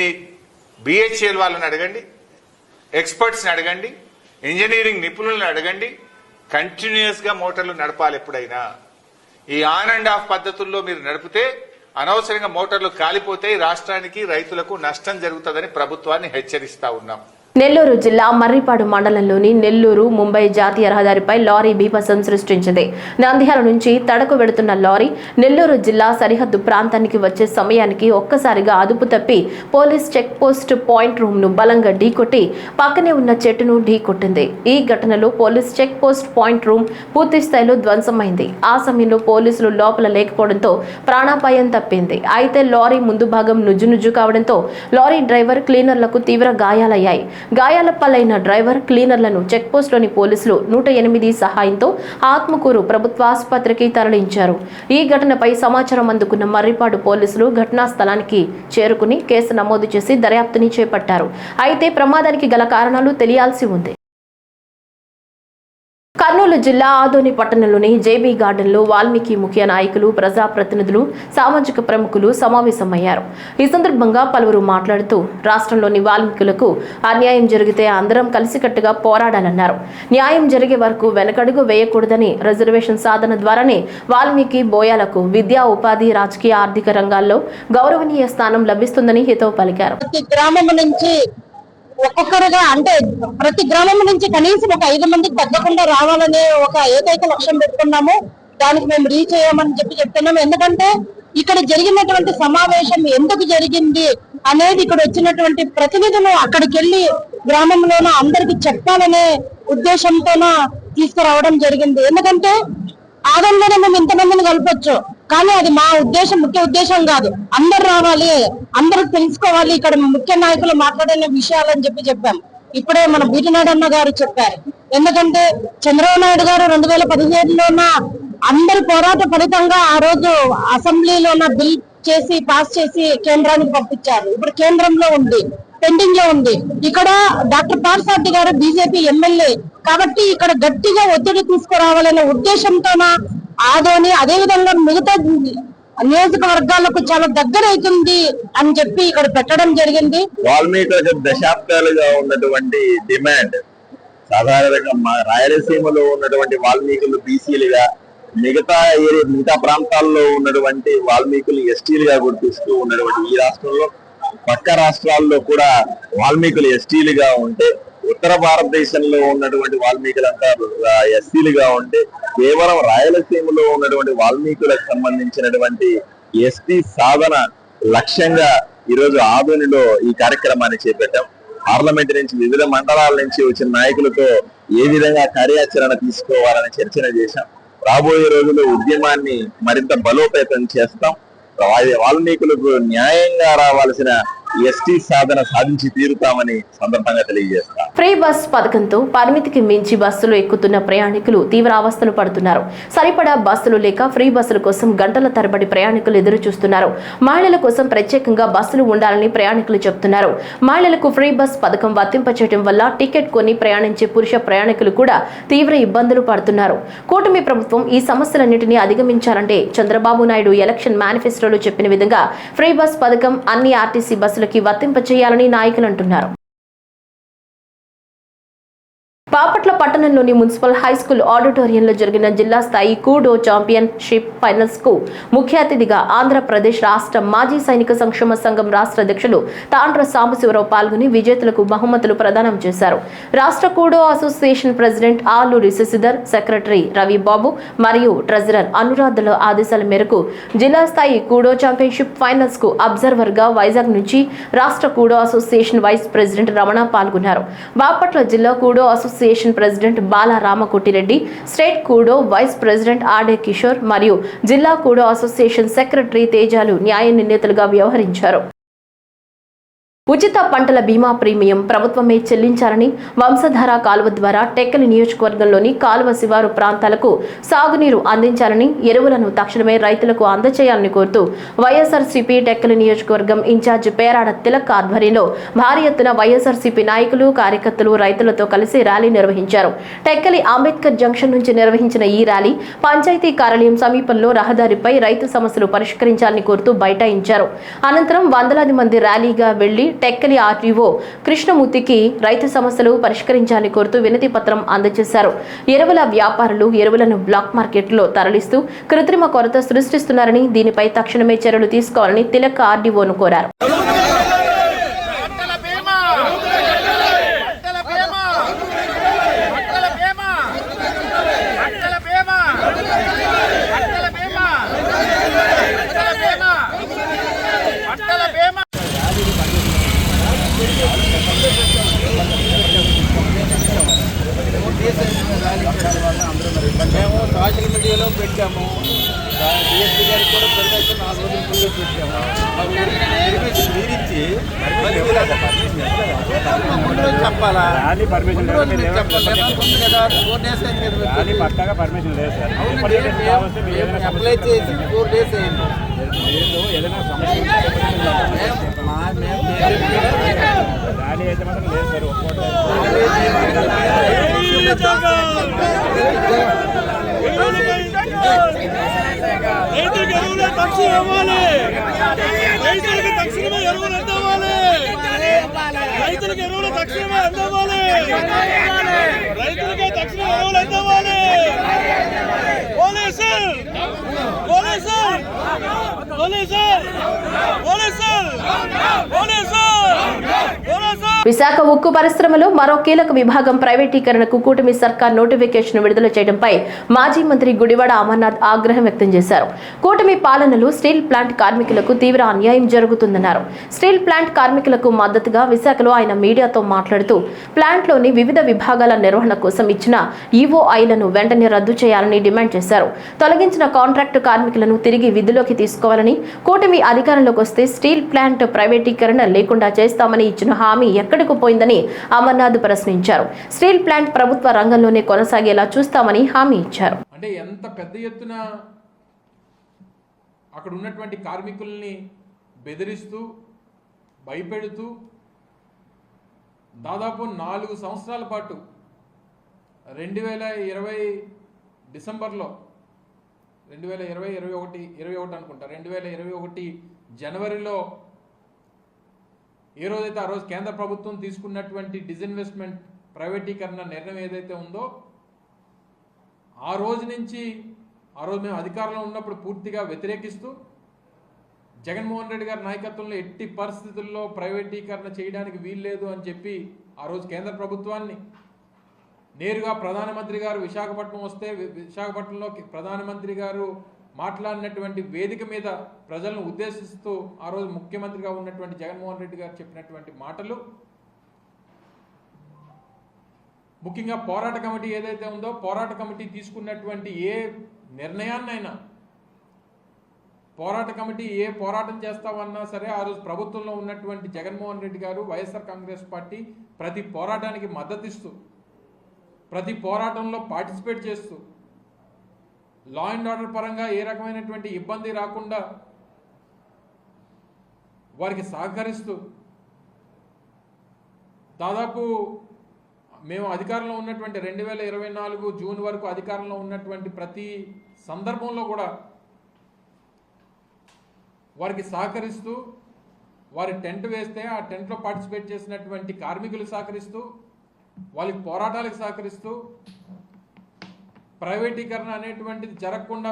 BHEL వాళ్ళని అడగండి, ఎక్స్పర్ట్స్ని అడగండి, ఇంజనీరింగ్ నిపుణులను అడగండి. కంటిన్యూస్ గా మోటార్లు నడపాలి. ఎప్పుడైనా ఈ ఆన్ అండ్ ఆఫ్ పద్ధతుల్లో మీరు నడిపితే అనవసరంగా మోటార్లు కాలిపోతాయి, రాష్ట్రానికి రైతులకు నష్టం జరుగుతుందని ప్రభుత్వాన్ని హెచ్చరిస్తా ఉన్నాం. నెల్లూరు జిల్లా మర్రిపాడు మండలంలోని నెల్లూరు ముంబై జాతీయ రహదారిపై లారీ బీభత్సం సృష్టించింది. నంద్యాల నుంచి తడకు వెడుతున్న లారీ నెల్లూరు జిల్లా సరిహద్దు ప్రాంతానికి వచ్చే సమయానికి ఒక్కసారిగా అదుపు తప్పి police check post point room ను బలంగా ఢీకొట్టి పక్కనే ఉన్న చెట్టును ఢీకొట్టింది. ఈ ఘటనలో police check post point room పూర్తి స్థాయిలో ధ్వంసమైంది. ఆ సమయంలో పోలీసులు లోపల లేకపోవడంతో ప్రాణాపాయం తప్పింది. అయితే లారీ ముందు భాగం నుజ్జు కావడంతో లారీ డ్రైవర్, క్లీనర్లకు తీవ్ర గాయాలయ్యాయి. గాయాల పాలైన డ్రైవర్, క్లీనర్లను చెక్పోస్ట్లోని పోలీసులు 108 సహాయంతో ఆత్మకూరు ప్రభుత్వ ఆసుపత్రికి తరలించారు. ఈ ఘటనపై సమాచారం అందుకున్న మర్రిపాడు పోలీసులు ఘటనా స్థలానికి చేరుకుని కేసు నమోదు చేసి దర్యాప్తుని చేపట్టారు. అయితే ప్రమాదానికి గల కారణాలు తెలియాల్సి ఉంది. కర్నూలు జిల్లా ఆదోని పట్టణంలోని జేబీ గార్డెన్లో వాల్మీకి ముఖ్య నాయకులు, ప్రజాప్రతినిధులు, సామాజిక ప్రముఖులు సమావేశమయ్యారు. ఈ సందర్భంగా పలువురు మాట్లాడుతూ రాష్ట్రంలోని వాల్మీకులకు అన్యాయం జరిగితే అందరం కలిసికట్టుగా పోరాడాలన్నారు. న్యాయం జరిగే వరకు వెనకడుగు వేయకూడదని, రిజర్వేషన్ సాధన ద్వారానే వాల్మీకి బోయాలకు విద్యా, ఉపాధి, రాజకీయ, ఆర్థిక రంగాల్లో గౌరవనీయ స్థానం లభిస్తుందని హితవు పలికారు. ఒక్కొక్కరుగా అంటే ప్రతి గ్రామం నుంచి కనీసం ఒక 5 మందికి తగ్గకుండా రావాలనే ఒక ఏకైక లక్ష్యం పెట్టుకున్నాము. దానికి మేము రీచ్ అయ్యామని చెప్తున్నాము. ఎందుకంటే ఇక్కడ జరిగినటువంటి సమావేశం ఎందుకు జరిగింది అనేది ఇక్కడ వచ్చినటువంటి ప్రతినిధులు అక్కడికి వెళ్లి గ్రామంలోన అందరికి చెప్పాలనే ఉద్దేశంతోన తీసుకురావడం జరిగింది. ఎందుకంటే ఆదంలోనే మేము ఇంతమందిని కలపొచ్చు, కానీ అది మా ఉద్దేశం, ముఖ్య ఉద్దేశం కాదు. అందరు రావాలి, అందరూ తెలుసుకోవాలి ఇక్కడ ముఖ్య నాయకులు మాట్లాడే విషయాలని చెప్పాం. ఇప్పుడే మన బీటినాడన్న గారు చెప్పారు. ఎందుకంటే చంద్రబాబు నాయుడు గారు 2017లోన అందరి పోరాట ఫలితంగా ఆ రోజు అసెంబ్లీలోన బిల్ చేసి పాస్ చేసి కేంద్రానికి పంపించారు. ఇప్పుడు కేంద్రంలో ఉంది, పెండింగ్ లో ఉంది. ఇక్కడ డాక్టర్ పార్సార్థి గారు బీజేపీ ఎమ్మెల్యే కాబట్టి ఇక్కడ గట్టిగా ఒత్తిడి తీసుకురావాలనే ఉద్దేశంతోన ఆదోని అదేవిధంగా మిగతా నియోజకవర్గాలకు చాలా దగ్గర అవుతుంది అని చెప్పి ఇక్కడ పెట్టడం జరిగింది. వాల్మీకి దశాబ్దాలుగా ఉన్నటువంటి డిమాండ్ సాధారణంగా మా రాయలసీమలో ఉన్నటువంటి వాల్మీకులు బీసీలుగా, మిగతా ప్రాంతాల్లో ఉన్నటువంటి వాల్మీకులు ఎస్టీలుగా గుర్తిస్తూ ఉన్నటువంటి ఈ రాష్ట్రంలో పక్క రాష్ట్రాల్లో కూడా వాల్మీకులు ఎస్టీలుగా ఉంటే, ఉత్తర భారతదేశంలో ఉన్నటువంటి వాల్మీకులంతా ఎస్సీలుగా ఉంటే, కేవలం రాయలసీమలో ఉన్నటువంటి వాల్మీకులకు సంబంధించినటువంటి ఎస్టీ సాధన లక్ష్యంగా ఈరోజు ఆదోనిలో ఈ కార్యక్రమాన్ని చేపట్టాం. పార్లమెంట్ నుంచి వివిధ మండలాల నుంచి వచ్చిన నాయకులతో ఏ విధంగా కార్యాచరణ తీసుకోవాలని చర్చన చేశాం. రాబోయే రోజుల్లో ఉద్యమాన్ని మరింత బలోపేతం చేస్తాం. వాల్మీకులకు న్యాయంగా రావాల్సిన ఎస్టీ సాధన సాధించి తీరుతామని సందర్భంగా తెలియజేస్తాం. ఫ్రీ బస్ పథకంతో పరిమితికి మించి బస్సులు ఎక్కుతున్న ప్రయాణికులు తీవ్ర అవస్థలు పడుతున్నారు. సరిపడా బస్సులు లేక ఫ్రీ బస్సుల కోసం గంటల తరబడి ప్రయాణికులు ఎదురు చూస్తున్నారు. మహిళల కోసం ప్రత్యేకంగా బస్సులు ఉండాలని ప్రయాణికులు చెబుతున్నారు. మహిళలకు ఫ్రీ బస్ పథకం వర్తింపచేయడం వల్ల టికెట్ కొని ప్రయాణించే పురుష ప్రయాణికులు కూడా తీవ్ర ఇబ్బందులు పడుతున్నారు. కూటమి ప్రభుత్వం ఈ సమస్యలన్నింటినీ అధిగమించాలంటే చంద్రబాబు నాయుడు ఎలక్షన్ మేనిఫెస్టోలో చెప్పిన విధంగా ఫ్రీ బస్ పథకం అన్ని ఆర్టీసీ బస్సులకి వర్తింపచేయాలని నాయకులు అంటున్నారు. బాపట్ల పట్టణంలోని మున్సిపల్ హైస్కూల్ ఆడిటోరియంలో జరిగిన జిల్లా స్థాయి కూడో ఛాంపియన్షిప్ ఫైనల్స్ కు ముఖ్య అతిథిగా ఆంధ్రప్రదేశ్ రాష్ట్ర మాజీ సైనిక సంక్షేమ సంఘం రాష్ట్ర అధ్యక్షులు తాండ్ర సాంబశివరావు పాల్గొని విజేతలకు బహుమతులు ప్రదానం చేశారు. రాష్ట్ర kudo association president Aluri Shashidhar, secretary Ravi Babu మరియు ట్రెజరర్ అనురాధల ఆదేశాల మేరకు జిల్లా స్థాయి కూడో ఛాంపియన్షిప్ ఫైనల్స్ కు అబ్జర్వర్ గా వైజాగ్ నుంచి రాష్ట్ర kudo association vice president Ramana పాల్గొన్నారు. బాపట్ల జిల్లా kudo association president Bala Ramakotireddy, state kudo vice president ఆర్డే కిషోర్ మరియు జిల్లా కూడో అసోసియేషన్ సెక్రటరీ తేజాలు న్యాయ నిర్ణేతలుగా వ్యవహరించారు. ఉచిత పంటల బీమా ప్రీమియం ప్రభుత్వమే చెల్లించాలని, వంశధార కాలువ ద్వారా టెక్కలి నియోజకవర్గంలోని కాలువ శివారు ప్రాంతాలకు సాగునీరు అందించాలని, ఎరువులను తక్షణమే రైతులకు అందజేయాలని కోరుతూ వైఎస్ఆర్సీపీ టెక్కలి నియోజకవర్గం ఇన్ఛార్జ్ పేరాడ తిలక్ ఆధ్వర్యంలో భారీ ఎత్తున వైఎస్ఆర్సీపీ నాయకులు, కార్యకర్తలు రైతులతో కలిసి ర్యాలీ నిర్వహించారు. టెక్కలి అంబేద్కర్ జంక్షన్ నుంచి నిర్వహించిన ఈ ర్యాలీ పంచాయతీ కార్యాలయం సమీపంలో రహదారిపై రైతు సమస్యలు పరిష్కరించాలని కోరుతూ బైఠాయించారు. అనంతరం వందలాది మంది ర్యాలీగా వెళ్లి టెక్కలి ఆర్టీఓ కృష్ణమూర్తికి రైతు సమస్యలు పరిష్కరించాలని కోరుతూ వినతి పత్రం అందజేశారు. ఎరువుల వ్యాపారులు ఎరువులను బ్లాక్ మార్కెట్లో తరలిస్తూ కృత్రిమ కొరత సృష్టిస్తున్నారని, దీనిపై తక్షణమే చర్యలు తీసుకోవాలని తిలక్ ఆర్డీఓను కోరారు. మేము సోషల్ మీడియాలో పెట్టాము, డిఎస్పీ గారికి కూడా పర్మిషన్ 4 రోజుల ముందు పెట్టాము. మీరిచ్చి చెప్పాలా పర్మిషన్ కదా, 4 days అయింది కదా, పక్కాగా పర్మిషన్ లేదు సార్. అప్లై చేసి 4 days అయింది. ఏదైనా సమస్య ర్యాలీ అయితే మాత్రం లేదు సార్. రైతులకు ఎరువులు తక్షణం ఇవ్వాలి, రైతులకు తక్షణమే ఎరువులు అందవాలి, రైతులకు ఎరువులు తక్షణమే అందవాలి, రైతులకే తక్షణ ఎరువులు అందవాలి. పోలీసులు పోలీసులు పోలీసులు పోలీసులు పోలీసులు విశాఖ ఉక్కు పరిశ్రమలో మరో కీలక విభాగం ప్రైవేటీకరణకు కూటమి సర్కార్ నోటిఫికేషన్ విడుదల చేయడంపై మాజీ మంత్రి గుడివాడ అమర్నాథ్ ఆగ్రహం వ్యక్తం చేశారు. కూటమి పాలనలో స్టీల్ ప్లాంట్ కార్మికులకు తీవ్ర అన్యాయం జరుగుతుందన్నారు. స్టీల్ ప్లాంట్ కార్మికులకు మద్దతుగా విశాఖలో ఆయన మీడియాతో మాట్లాడుతూ ప్లాంట్లోని వివిధ విభాగాల నిర్వహణ కోసం ఇచ్చిన ఈఓఐలను వెంటనే రద్దు చేయాలని డిమాండ్ చేశారు. తొలగించిన కాంట్రాక్టు కార్మికులను తిరిగి విధుల్లోకి తీసుకోవాలని, కూటమి అధికారంలోకి వస్తే స్టీల్ ప్లాంట్ ప్రైవేటీకరణ లేకుండా చేస్తామని ఇచ్చిన హామీ ఎక్కడికి పోయిందని అమర్నాథ్ ప్రశ్నించారు. స్టీల్ ప్లాంట్ ప్రభుత్వ రంగంలోనే కొనసాగేలా చూస్తామని హామీ ఇచ్చారు. అంటే ఎంత పెద్ద ఎత్తున అక్కడ ఉన్నటువంటి కార్మికుల్ని బెదిరిస్తూ భయపెడుతూ దాదాపు 4 సంవత్సరాల పాటు 2020 డిసెంబర్లో 2021 అనుకుంటా 2021 జనవరిలో ఏ రోజైతే ఆ రోజు కేంద్ర ప్రభుత్వం తీసుకున్నటువంటి డిజిన్వెస్ట్మెంట్ ప్రైవేటీకరణ నిర్ణయం ఏదైతే ఉందో ఆ రోజు నుంచి ఆ రోజు మేము అధికారంలో ఉన్నప్పుడు పూర్తిగా వ్యతిరేకిస్తూ జగన్మోహన్ రెడ్డి గారి నాయకత్వంలో ఎట్టి పరిస్థితుల్లో ప్రైవేటీకరణ చేయడానికి వీల్లేదు అని చెప్పి ఆ రోజు కేంద్ర ప్రభుత్వాన్ని నేరుగా ప్రధానమంత్రి గారు విశాఖపట్నం వస్తే విశాఖపట్నంలో ప్రధానమంత్రి గారు మాట్లాడినటువంటి వేదిక మీద ప్రజలను ఉద్దేశిస్తూ ఆ రోజు ముఖ్యమంత్రిగా ఉన్నటువంటి జగన్మోహన్ రెడ్డి గారు చెప్పినటువంటి మాటలు, ముఖ్యంగా పోరాట కమిటీ ఏదైతే ఉందో పోరాట కమిటీ తీసుకున్నటువంటి ఏ నిర్ణయాన్నైనా పోరాట కమిటీ ఏ పోరాటం చేస్తామన్నా సరే ఆ రోజు ప్రభుత్వంలో ఉన్నటువంటి జగన్మోహన్ రెడ్డి గారు వైఎస్ఆర్ కాంగ్రెస్ పార్టీ ప్రతి పోరాటానికి మద్దతిస్తూ ప్రతి పోరాటంలో పార్టిసిపేట్ చేస్తూ లా అండ్ ఆర్డర్ పరంగా ఏ రకమైనటువంటి ఇబ్బంది రాకుండా వారికి సహకరిస్తూ దాదాపు మేము అధికారంలో ఉన్నటువంటి 2024 జూన్ వరకు అధికారంలో ఉన్నటువంటి ప్రతి సందర్భంలో కూడా వారికి సహకరిస్తూ వారి టెంట్ వేస్తే ఆ టెంట్లో పార్టిసిపేట్ చేసినటువంటి కార్మికులు సహకరిస్తూ వాళ్ళకి పోరాటాలకు సహకరిస్తూ ప్రైవేటీకరణ అనేటువంటిది జరగకుండా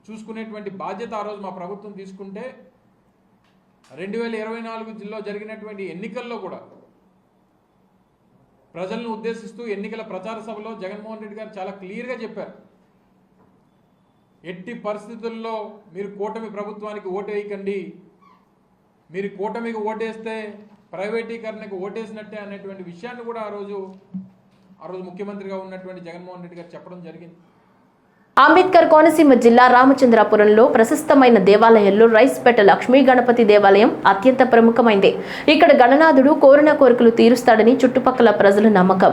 చూసుకునేటువంటి బాధ్యత ఆ రోజు మా ప్రభుత్వం తీసుకుంటే 2024లో జరిగినటువంటి ఎన్నికల్లో కూడా ప్రజలను ఉద్దేశిస్తూ ఎన్నికల ప్రచార సభలో జగన్మోహన్ రెడ్డి గారు చాలా క్లియర్గా చెప్పారు, ఎట్టి పరిస్థితుల్లో మీరు కూటమి ప్రభుత్వానికి ఓటు వేయకండి, మీరు కూటమికి ఓటేస్తే ప్రైవేటీకరణకు ఓటేసినట్టే అనేటువంటి విషయాన్ని కూడా ఆ రోజు ముఖ్యమంత్రిగా ఉన్నటువంటి జగన్మోహన్ రెడ్డి గారు చెప్పడం జరిగింది. అంబేద్కర్ కోనసీమ జిల్లా రామచంద్రాపురంలో ప్రశస్తమైన దేవాలయంలో రైస్పేట లక్ష్మీ గణపతి దేవాలయం అత్యంత ప్రముఖమైంది. ఇక్కడ గణనాథుడు కోరిన కోరికలు తీరుస్తాడని చుట్టుపక్కల ప్రజల నమ్మకం.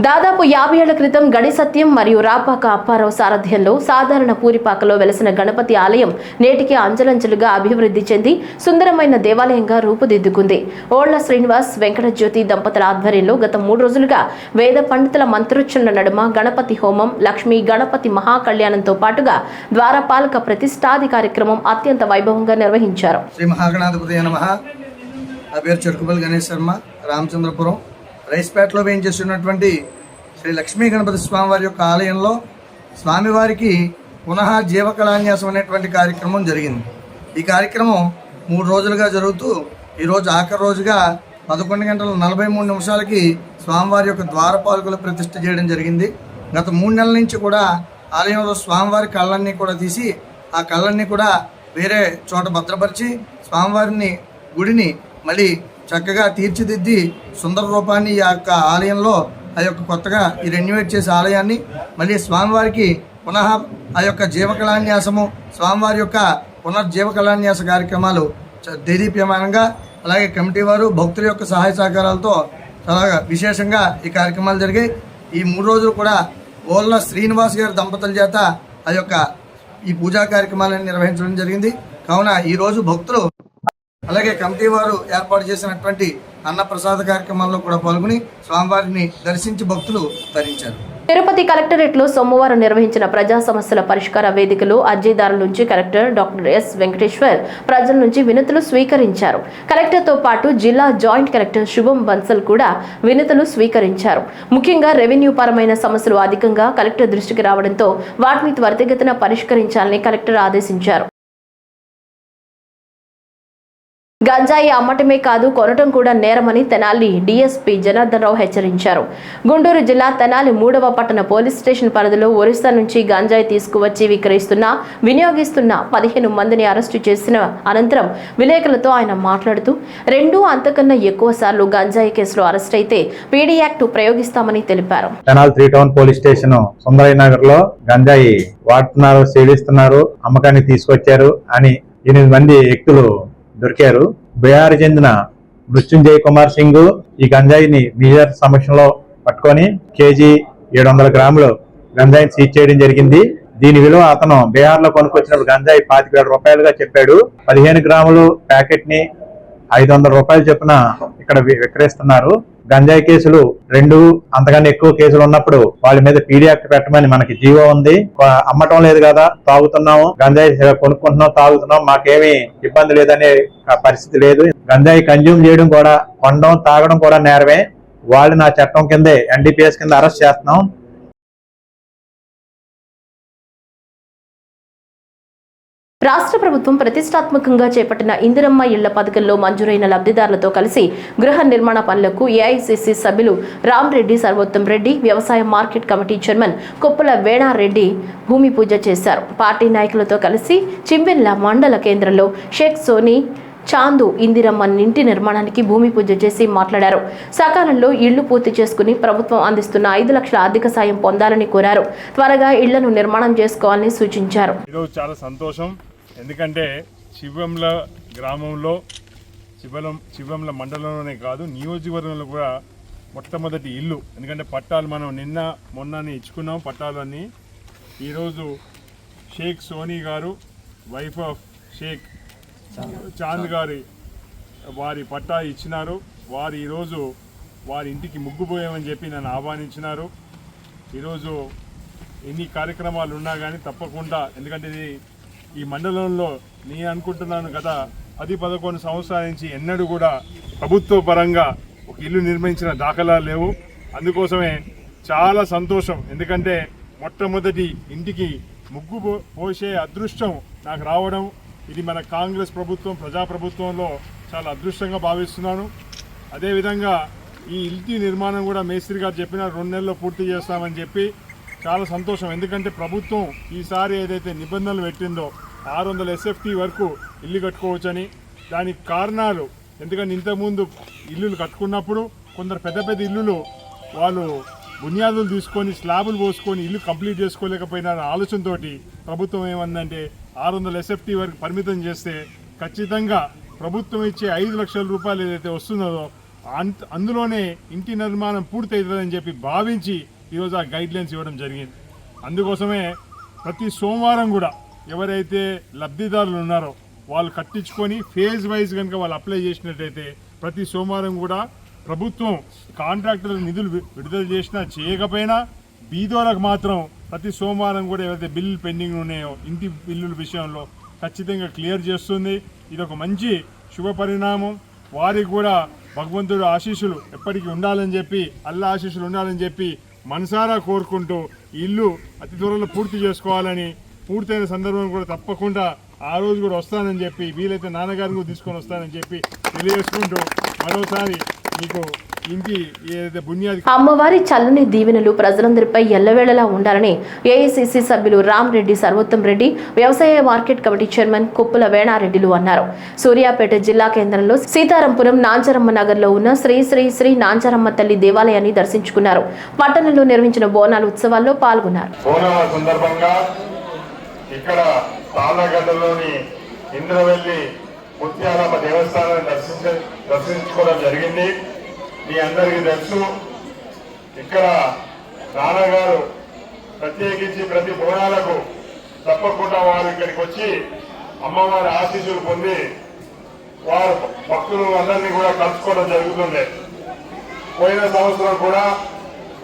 దాదాపు 50 ఏళ్ల క్రితం గడి సత్యం మరియు రాపాక అప్పారావు సారథ్యంలో సాధారణ పూరిపాకలో వెలసిన గణపతి ఆలయం నేటికి అంచెలంచెలుగా అభివృద్ధి చెంది సుందరమైన దేవాలయంగా రూపుదిద్దుకుంది. ఓళ్ల శ్రీనివాస్ వెంకటజ్యోతి దంపతుల ఆధ్వర్యంలో గత 3 రోజులుగా వేద పండితుల మంత్రోచ్చరణ నడుమ గణపతి హోమం, లక్ష్మీ గణపతి మహాకళ్యాణంతో పాటుగా ద్వారపాలక ప్రతిష్టాది కార్యక్రమం అత్యంత వైభవంగా నిర్వహించారు. శ్రీ మహాగణాధిపతయ నమః. నా పేరు చెరుకుపల్లి గణేష్ శర్మ, రామచంద్రపురం రైస్పేటలో వేయించేస్తున్నటువంటి శ్రీ లక్ష్మీ గణపతి స్వామివారి యొక్క ఆలయంలో స్వామివారికి పునః జీవకళాన్యాసం అనేటువంటి కార్యక్రమం జరిగింది. ఈ కార్యక్రమం 3 రోజులుగా జరుగుతూ ఈరోజు ఆఖరి రోజుగా 11:43 స్వామివారి యొక్క ద్వారపాలకుల ప్రతిష్ఠ చేయడం జరిగింది. గత 3 నెలల నుంచి కూడా ఆలయంలో స్వామివారి కళ్ళన్నీ కూడా తీసి ఆ కళ్ళన్నీ కూడా వేరే చోట భద్రపరిచి స్వామివారిని గుడిని మళ్ళీ చక్కగా తీర్చిదిద్ది సుందర రూపాన్ని ఈ యొక్క ఆలయంలో ఆ యొక్క కొత్తగా ఈ రెన్యువేట్ చేసే ఆలయాన్ని మళ్ళీ స్వామివారికి పునః ఆ యొక్క జీవకళాన్యాసము స్వామివారి యొక్క పునర్జీవకళాన్యాస కార్యక్రమాలు దేదీప్యమానంగా అలాగే కమిటీ వారు భక్తుల యొక్క సహాయ సహకారాలతో చాలా విశేషంగా ఈ కార్యక్రమాలు జరిగాయి. ఈ 3 రోజులు కూడా ఓళ్ళ శ్రీనివాస్ గారి దంపతుల చేత ఆ యొక్క ఈ పూజా కార్యక్రమాలను నిర్వహించడం జరిగింది. కావున ఈరోజు భక్తులు అలాగే కమిటీ వారు ఏర్పాటు చేసినటువంటి అన్నప్రసాద కార్యక్రమాల్లో కూడా పాల్గొని స్వామివారిని దర్శించి భక్తులు తరించారు. తిరుపతి కలెక్టరేట్లో సోమవారం నిర్వహించిన ప్రజా సమస్యల పరిష్కార వేదికలో అర్జీదారుల నుంచి కలెక్టర్ డాక్టర్ ఎస్ వెంకటేశ్వర్ ప్రజల నుంచి వినతులు స్వీకరించారు. కలెక్టర్తో పాటు జిల్లా జాయింట్ కలెక్టర్ శుభం బన్సల్ కూడా వినతులు స్వీకరించారు. ముఖ్యంగా రెవెన్యూ పరమైన సమస్యలు అధికంగా కలెక్టర్ దృష్టికి రావడంతో వాటిని త్వరితగతిన పరిష్కరించాలని కలెక్టర్ ఆదేశించారు. గంజాయి అమ్మటమే కాదు కొనటం కూడా నేరమని తెనాలి డీఎస్పీ జనార్దన్ రావు హెచ్చరించారు. గుంటూరు జిల్లా తెనాలి 3వ పట్టణ పోలీస్ స్టేషన్ పరిధిలో ఒరిస్సా నుంచి గంజాయి తీసుకువచ్చి వినియోగిస్తున్న 15 మందిని అరెస్టు చేసిన అనంతరం విలేకరులతో ఆయన మాట్లాడుతూ 2 అంతకన్నా ఎక్కువ సార్లు గంజాయి కేసులో అరెస్ట్ అయితే పీడీ యాక్ట్ ప్రయోగిస్తామని తెలిపారు. Tenali 3 town police station Sundarayya Nagar లో గంజాయి వాడుతున్నారు, సేవిస్తున్నారు, అమ్మకానికి తీసుకొచ్చారు అని 8 మంది వ్యక్తులు దొరికారు. బీహార్ చెందిన మృత్యుంజయ్ కుమార్ సింగ్ ఈ గంజాయిని మీజర్ సమక్షంలో పట్టుకొని కేజీ 700 గ్రాములు గంజాయిని సీజ్ చేయడం జరిగింది. దీని విలువ అతను బీహార్ లో కొనుక్కొచ్చినప్పుడు గంజాయి 25,000 రూపాయలుగా చెప్పాడు. 15 గ్రాములు ప్యాకెట్ ని 500 రూపాయలు చొప్పున ఇక్కడ విక్రయిస్తున్నారు. గంజాయి కేసులు 2 అంతకన్నా ఎక్కువ కేసులు ఉన్నప్పుడు వాళ్ళ మీద పీడీ యాక్ట్ పెట్టమని మనకి జీవో ఉంది. అమ్మటం లేదు కదా, తాగుతున్నాము, గంజాయి కొనుక్కుంటున్నాం, తాగుతున్నాం, మాకేమీ ఇబ్బంది లేదనే పరిస్థితి లేదు. గంజాయి కన్జ్యూమ్ చేయడం కూడా, కొనడం తాగడం కూడా నేరమే. వాళ్ళు నా చట్టం కిందే ఎన్డీపీఎస్ కింద అరెస్ట్ చేస్తున్నాం. రాష్ట్ర ప్రభుత్వం ప్రతిష్టాత్మకంగా చేపట్టిన ఇందిరమ్మ ఇళ్ల పథకంలో మంజూరైన లబ్ధిదారులతో కలిసి గృహ నిర్మాణ పనులకు ఏఐసిసి సభ్యులు రామ్రెడ్డి సర్వోత్తం రెడ్డి, వ్యవసాయ market committee chairman Koppula Venareddy భూమి పూజ చేశారు. పార్టీ నాయకులతో కలిసి చింబెన్ల మండల కేంద్రంలో షేక్ సోనీ చాందు ఇందిరమ్మ ఇంటి నిర్మాణానికి భూమి పూజ చేసి మాట్లాడారు. సకాలంలో ఇళ్లు పూర్తి చేసుకుని ప్రభుత్వం అందిస్తున్న 5 లక్షల ఆర్థిక సాయం పొందాలని కోరారు. త్వరగా ఇళ్లను నిర్మాణం చేసుకోవాలని సూచించారు. ఈరోజు చాలా సంతోషం, ఎందుకంటే చివ్వెంల గ్రామంలో చివ్వెంల మండలంలోనే కాదు నియోజకవర్గంలో కూడా మొట్టమొదటి ఇల్లు. ఎందుకంటే పట్టాలు మనం నిన్న మొన్ననే ఇచ్చుకున్నాం పట్టాలన్నీ. ఈరోజు షేక్ సోనీ గారు, వైఫ్ ఆఫ్ షేక్ చాంద్ గారి వారి పట్టా ఇచ్చినారు. వారు ఈరోజు వారి ఇంటికి ముగ్గుపోయామని చెప్పి నన్ను ఆహ్వానించినారు. ఈరోజు ఎన్ని కార్యక్రమాలు ఉన్నా కానీ తప్పకుండా, ఎందుకంటే ఇది ఈ మండలంలో నేను అనుకుంటున్నాను గత 10-11 సంవత్సరాల నుంచి ఎన్నడూ కూడా ప్రభుత్వ పరంగా ఒక ఇల్లు నిర్మించిన దాఖలాలు లేవు. అందుకోసమే చాలా సంతోషం, ఎందుకంటే మొట్టమొదటి ఇంటికి ముగ్గు పోసే అదృష్టం నాకు రావడం ఇది మన కాంగ్రెస్ ప్రభుత్వం, ప్రజాప్రభుత్వంలో చాలా అదృష్టంగా భావిస్తున్నాను. అదేవిధంగా ఈ ఇంటి నిర్మాణం కూడా మేస్త్రి గారు చెప్పిన 2 నెలల్లో పూర్తి చేస్తామని చెప్పి చాలా సంతోషం. ఎందుకంటే ప్రభుత్వం ఈసారి ఏదైతే నిబంధనలు పెట్టిందో 600 SFT వరకు ఇల్లు కట్టుకోవచ్చని, దానికి కారణాలు ఎందుకంటే ఇంతకుముందు ఇల్లులు కట్టుకున్నప్పుడు కొందరు పెద్ద పెద్ద ఇల్లులు వాళ్ళు బునియాదులు తీసుకొని స్లాబులు పోసుకొని ఇల్లు కంప్లీట్ చేసుకోలేకపోయిన ఆలోచనతో ప్రభుత్వం ఏమందంటే 600 SFT వరకు పరిమితం చేస్తే ఖచ్చితంగా ప్రభుత్వం ఇచ్చే 5 లక్షల రూపాయలు ఏదైతే వస్తున్నదో అందులోనే ఇంటి నిర్మాణం పూర్తవుతుందని చెప్పి భావించి ఈరోజు ఆ గైడ్లైన్స్ ఇవ్వడం జరిగింది. అందుకోసమే ప్రతి సోమవారం కూడా ఎవరైతే లబ్ధిదారులు ఉన్నారో వాళ్ళు కట్టించుకొని ఫేజ్ వైజ్ కనుక వాళ్ళు అప్లై చేసినట్టయితే ప్రతి సోమవారం కూడా ప్రభుత్వం కాంట్రాక్టర్లకు నిధులు విడుదల చేసినా చేయకపోయినా బీదోలకు మాత్రం ప్రతి సోమవారం కూడా ఏవైతే బిల్లులు పెండింగ్ ఉన్నాయో ఇంటి బిల్లుల విషయంలో ఖచ్చితంగా క్లియర్ చేస్తుంది. ఇది ఒక మంచి శుభ పరిణామం. వారికి కూడా భగవంతుడు ఆశీస్సులు ఎప్పటికీ ఉండాలని చెప్పి, అల్లా ఆశీస్సులు ఉండాలని చెప్పి మనసారా కోరుకుంటూ ఇల్లు అతి త్వరలో పూర్తి చేసుకోవాలని, పూర్తయిన సందర్భం కూడా తప్పకుండా ఆ రోజు కూడా వస్తానని చెప్పి, వీలైతే నాన్నగారిని కూడా తీసుకొని వస్తానని చెప్పి తెలియజేసుకుంటూ మరోసారి మీకు ఇంటి ఏదైతే బునియాది అమ్మవారి చల్లని దీవెనలు ప్రజలందరిపై ఎల్లవేళలా ఉండాలని ఏఐసిసి సభ్యులు రామ్రెడ్డి సర్వోత్తం రెడ్డి, వ్యవసాయ మార్కెట్ కమిటీ చైర్మన్ కొప్పుల వేణారెడ్డిలు అన్నారు. సూర్యాపేట జిల్లా కేంద్రంలో సీతారాంపురం నాంచరమ్మ నగర్లో ఉన్న శ్రీ శ్రీ శ్రీ నాంచరమ్మ తల్లి దేవాలయాన్ని దర్శించుకున్నారు. పట్టణంలో నిర్వహించిన బోనాల ఉత్సవాల్లో పాల్గొన్నారు. ఇక్కడ తాళ్ళగడ్డలోని ఇంద్రవెల్లి ముత్యాలమ్మ దేవస్థానాన్ని దర్శించుకోవడం జరిగింది. మీ అందరికీ తెలుసు, ఇక్కడ నాన్నగారు ప్రత్యేకించి ప్రతి బోనాలకు తప్పకుండా వారు ఇక్కడికి వచ్చి అమ్మవారి ఆశీస్సులు పొంది వారు భక్తులు అందరినీ కూడా కలుసుకోవడం జరుగుతుంది. పోయిన సంవత్సరం కూడా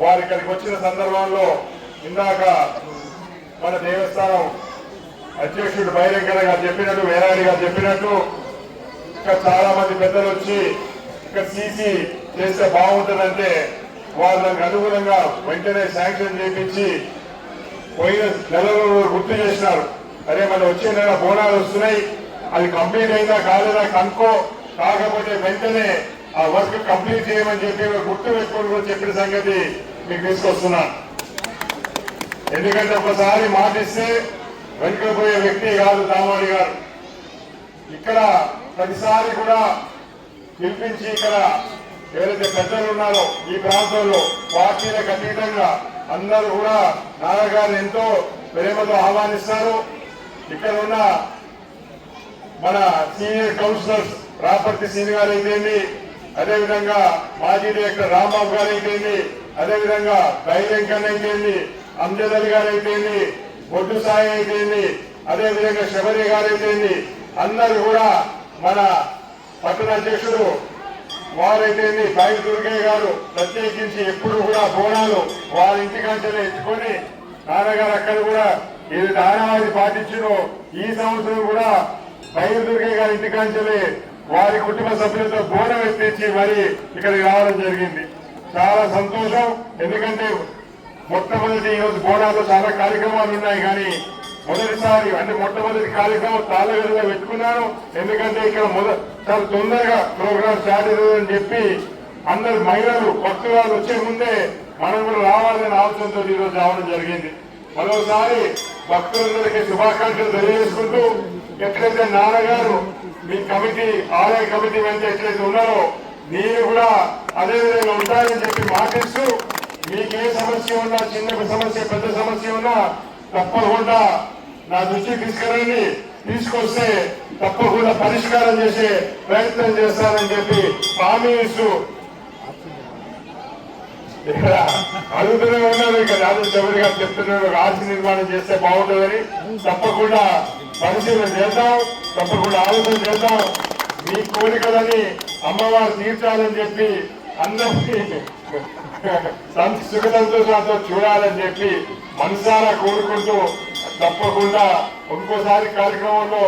వారు ఇక్కడికి వచ్చిన సందర్భంలో ఇందాక మన దేవస్థానం అధ్యక్షుడు బహిరంగ గారు చెప్పినట్టు, వేరాడి గారు చెప్పినట్టు ఇక్కడ చాలా మంది పెద్దలు వచ్చి ఇక్కడ సీసీ చేస్తే బాగుంటుందంటే వాళ్ళకి అనుగుణంగా వెంటనే శాంక్షన్ చేయించి పోయిన నెలలో గుర్తు చేసినారు. అరే మన వచ్చే నెల బోనాలు వస్తున్నాయి, అది కంప్లీట్ అయిందా కాలేదా కనుక్కో, కాకపోతే వెంటనే ఆ వర్క్ కంప్లీట్ చేయమని చెప్పి గుర్తు పెట్టుకొని కూడా చెప్పిన సంగతి మీకు తీసుకొస్తున్నాను. ఎందుకంటే ఒకసారి మాటిస్తే వెనుకపోయే వ్యక్తి కాదు దామోడి గారు. ఇక్కడ ప్రతిసారి కూడా పిలిపించి ఇక్కడ ఎవరైతే పెద్దలు ఉన్నారో ఈ ప్రాంతంలో పార్టీలకు అతీతంగా అందరూ కూడా నాన్నగారిని ఎంతో ప్రేమతో ఆహ్వానిస్తారు. ఇక్కడ ఉన్న మన సీనియర్ కౌన్సిలర్స్ రాపర్తి శ్రీని గారు అయితేంది, అదేవిధంగా మాజీ డైరెక్టర్ రాంబాబు గారు అయితేంది, అదేవిధంగా బైలెంకన్ అయితేంది, అంజద్ అలీ గారు అయితేంది, బొడ్డు సాయి అయితేంది, అదేవిధంగా శబరి గారు అయితేంది, అందరూ కూడా మన పట్టణ అధ్యక్షుడు వారైతేంది బయట దుర్గయ్య గారు ప్రత్యేకించి ఎప్పుడు కూడా బోనాలు వారి ఇంటికంటే ఎత్తుకొని నాన్నగారు అక్కడ కూడా ఇది ఆనవాయితీ పాటించిన ఈ సంవత్సరం కూడా బయట దుర్గయ్య గారి ఇంటికంటే వారి కుటుంబ సభ్యులతో బోనం ఎత్తించి మరి ఇక్కడికి రావడం జరిగింది. చాలా సంతోషం. ఎందుకంటే మొట్టమొదటి ఈరోజు బోనాల్లో చాలా కార్యక్రమాలు ఉన్నాయి, కానీ మొదటిసారి అంటే మొట్టమొదటి కార్యక్రమం తాళ్ళగడ్డలో పెట్టుకున్నాను. ఎందుకంటే ఇక్కడ చాలా తొందరగా ప్రోగ్రామ్ స్టార్ట్ అవుతుందని చెప్పి అందరు మహిళలు భక్తురాలు వచ్చే ముందే మనం కూడా రావాలనే ఆలోచనతో ఈరోజు రావడం జరిగింది. మరోసారి భక్తులందరికీ శుభాకాంక్షలు తెలియజేసుకుంటూ, ఎట్లయితే నాన్నగారు మీ కమిటీ ఆలయ కమిటీ వెంట ఎట్లయితే ఉన్నారో మీరు కూడా అదే విధంగా ఉంటారని చెప్పి మాటిస్తూ, మీకు ఏ సమస్య ఉన్నా, చిన్న సమస్య పెద్ద సమస్య ఉన్నా తప్పకుండా నా దృష్టికి తీసుకురండి. తీసుకొస్తే తప్పకుండా పరిష్కారం చేసే ప్రయత్నం చేస్తానని చెప్పి హామీ ఇస్తూ ఇక్కడ అడుగుతూనే ఉన్నారు. ఇక్కడ రాజు చౌదరి గారు చెప్తున్నారు ఆర్చి నిర్మాణం చేస్తే బాగుంటుందని. తప్పకుండా పరిశీలన చేద్దాం, తప్పకుండా ఆలోచన చేద్దాం. మీ కోరికలని అమ్మవారు తీర్చాలని చెప్పి అందరికీ సుఖ సంతోషాలతో చూడాలని చెప్పి మనసారా కోరుకుంటూ, తప్పకుండా ఇంకోసారి కార్యక్రమంలో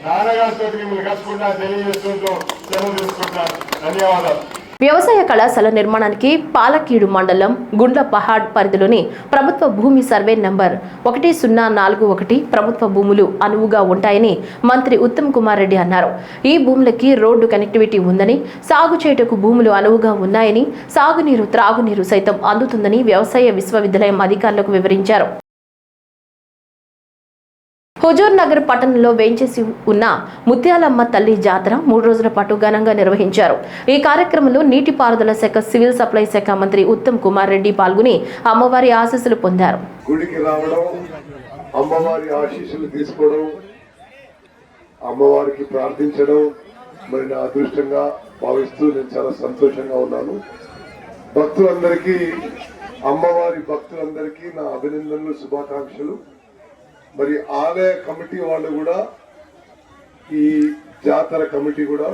నాన్నగారితో మిమ్మల్ని కలుసుకుంటా తెలియజేస్తుంటూ సెలవు తీసుకుంటాను. ధన్యవాదాలు. వ్యవసాయ కళాశాల నిర్మాణానికి పాలకీడు మండలం గుండ్లపహాడ్ పరిధిలోని ప్రభుత్వ భూమి సర్వే నంబర్ 1041 ప్రభుత్వ భూములు అనువుగా ఉంటాయని మంత్రి ఉత్తమ్ కుమార్ రెడ్డి అన్నారు. ఈ భూములకి రోడ్డు కనెక్టివిటీ ఉందని, సాగు చేయుటకు భూములు అనువుగా ఉన్నాయని, సాగునీరు, త్రాగునీరు సైతం అందుతుందని వ్యవసాయ విశ్వవిద్యాలయం అధికారులకు వివరించారు. హుజూర్ నగర్ పట్టణంలో వేంచేసి ఉన్న ముత్యాలమ్మ తల్లి జాతర 3 రోజుల పాటు ఘనంగా నిర్వహించారు. ఈ కార్యక్రమంలో నీటిపారుదల శాఖ, సివిల్ సప్లై శాఖ మంత్రి ఉత్తమ్ కుమార్ రెడ్డి పాల్గొని అమ్మవారి ఆశీస్సులు పొందారు. గుడికి రావడం, అమ్మవారి ఆశీస్సులు తీసుకోవడం, అమ్మవారికి ప్రార్థించడం మరి నా అదృష్టంగా భావిస్తూ నేను చాలా సంతోషంగా ఉన్నాను. భక్తులందరికీ, అమ్మవారి భక్తులందరికీ నా అభినందనలు, శుభాకాంక్షలు. మరి ఆలయ కమిటీ వాళ్ళు కూడా, ఈ జాతర కమిటీ కూడా,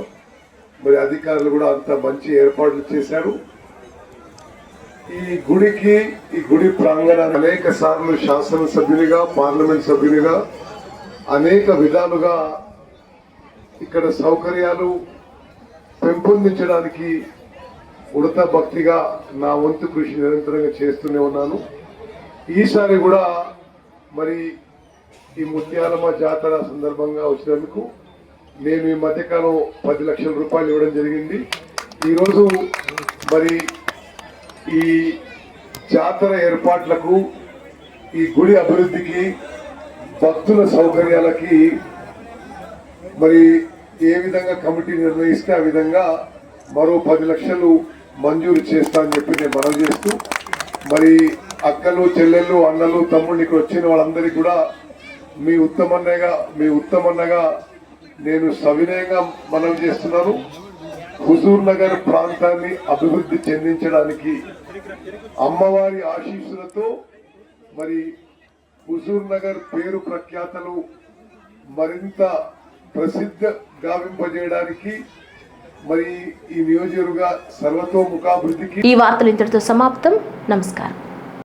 మరి అధికారులు కూడా అంత మంచి ఏర్పాట్లు చేశారు. ఈ గుడికి, ఈ గుడి ప్రాంగణాన్ని అనేక సార్లు శాసనసభ్యునిగా, పార్లమెంట్ సభ్యునిగా అనేక విధాలుగా ఇక్కడ సౌకర్యాలు పెంపొందించడానికి ఉడత భక్తిగా నా వంతు కృషి నిరంతరంగా చేస్తూనే ఉన్నాను. ఈసారి కూడా మరి ఈ ముత్యాలమ్మ జాతర సందర్భంగా వచ్చినందుకు నేను ఈ మధ్యకాలం 10 లక్షల రూపాయలు ఇవ్వడం జరిగింది. ఈరోజు మరి ఈ జాతర ఏర్పాట్లకు, ఈ గుడి అభివృద్ధికి, భక్తుల సౌకర్యాలకి మరి ఏ విధంగా కమిటీ నిర్ణయిస్తే ఆ విధంగా మరో 10 లక్షలు మంజూరు చేస్తా అని చెప్పి నేను మనవి చేస్తూ, మరి అక్కలు, చెల్లెళ్ళు, అన్నలు, తమ్ముళ్ళు ఇక్కడ వచ్చిన వాళ్ళందరికీ కూడా మీ ఉత్తమన్నగా నేను సవినయంగా మనవి చేస్తున్నాను. హుజూర్ నగర్ ప్రాంతాన్ని అభివృద్ధి చెందించడానికి అమ్మవారి ఆశీస్సులతో మరి హుజూర్ నగర్ పేరు ప్రఖ్యాతలు మరింత ప్రసిద్ధ గావింపజేయడానికి మరి ఈ నియోజకవర్గ సర్వతోముఖాభివృద్ధికి. ఈ వార్తలు ఇంతటితో సమాప్తం. నమస్కారం.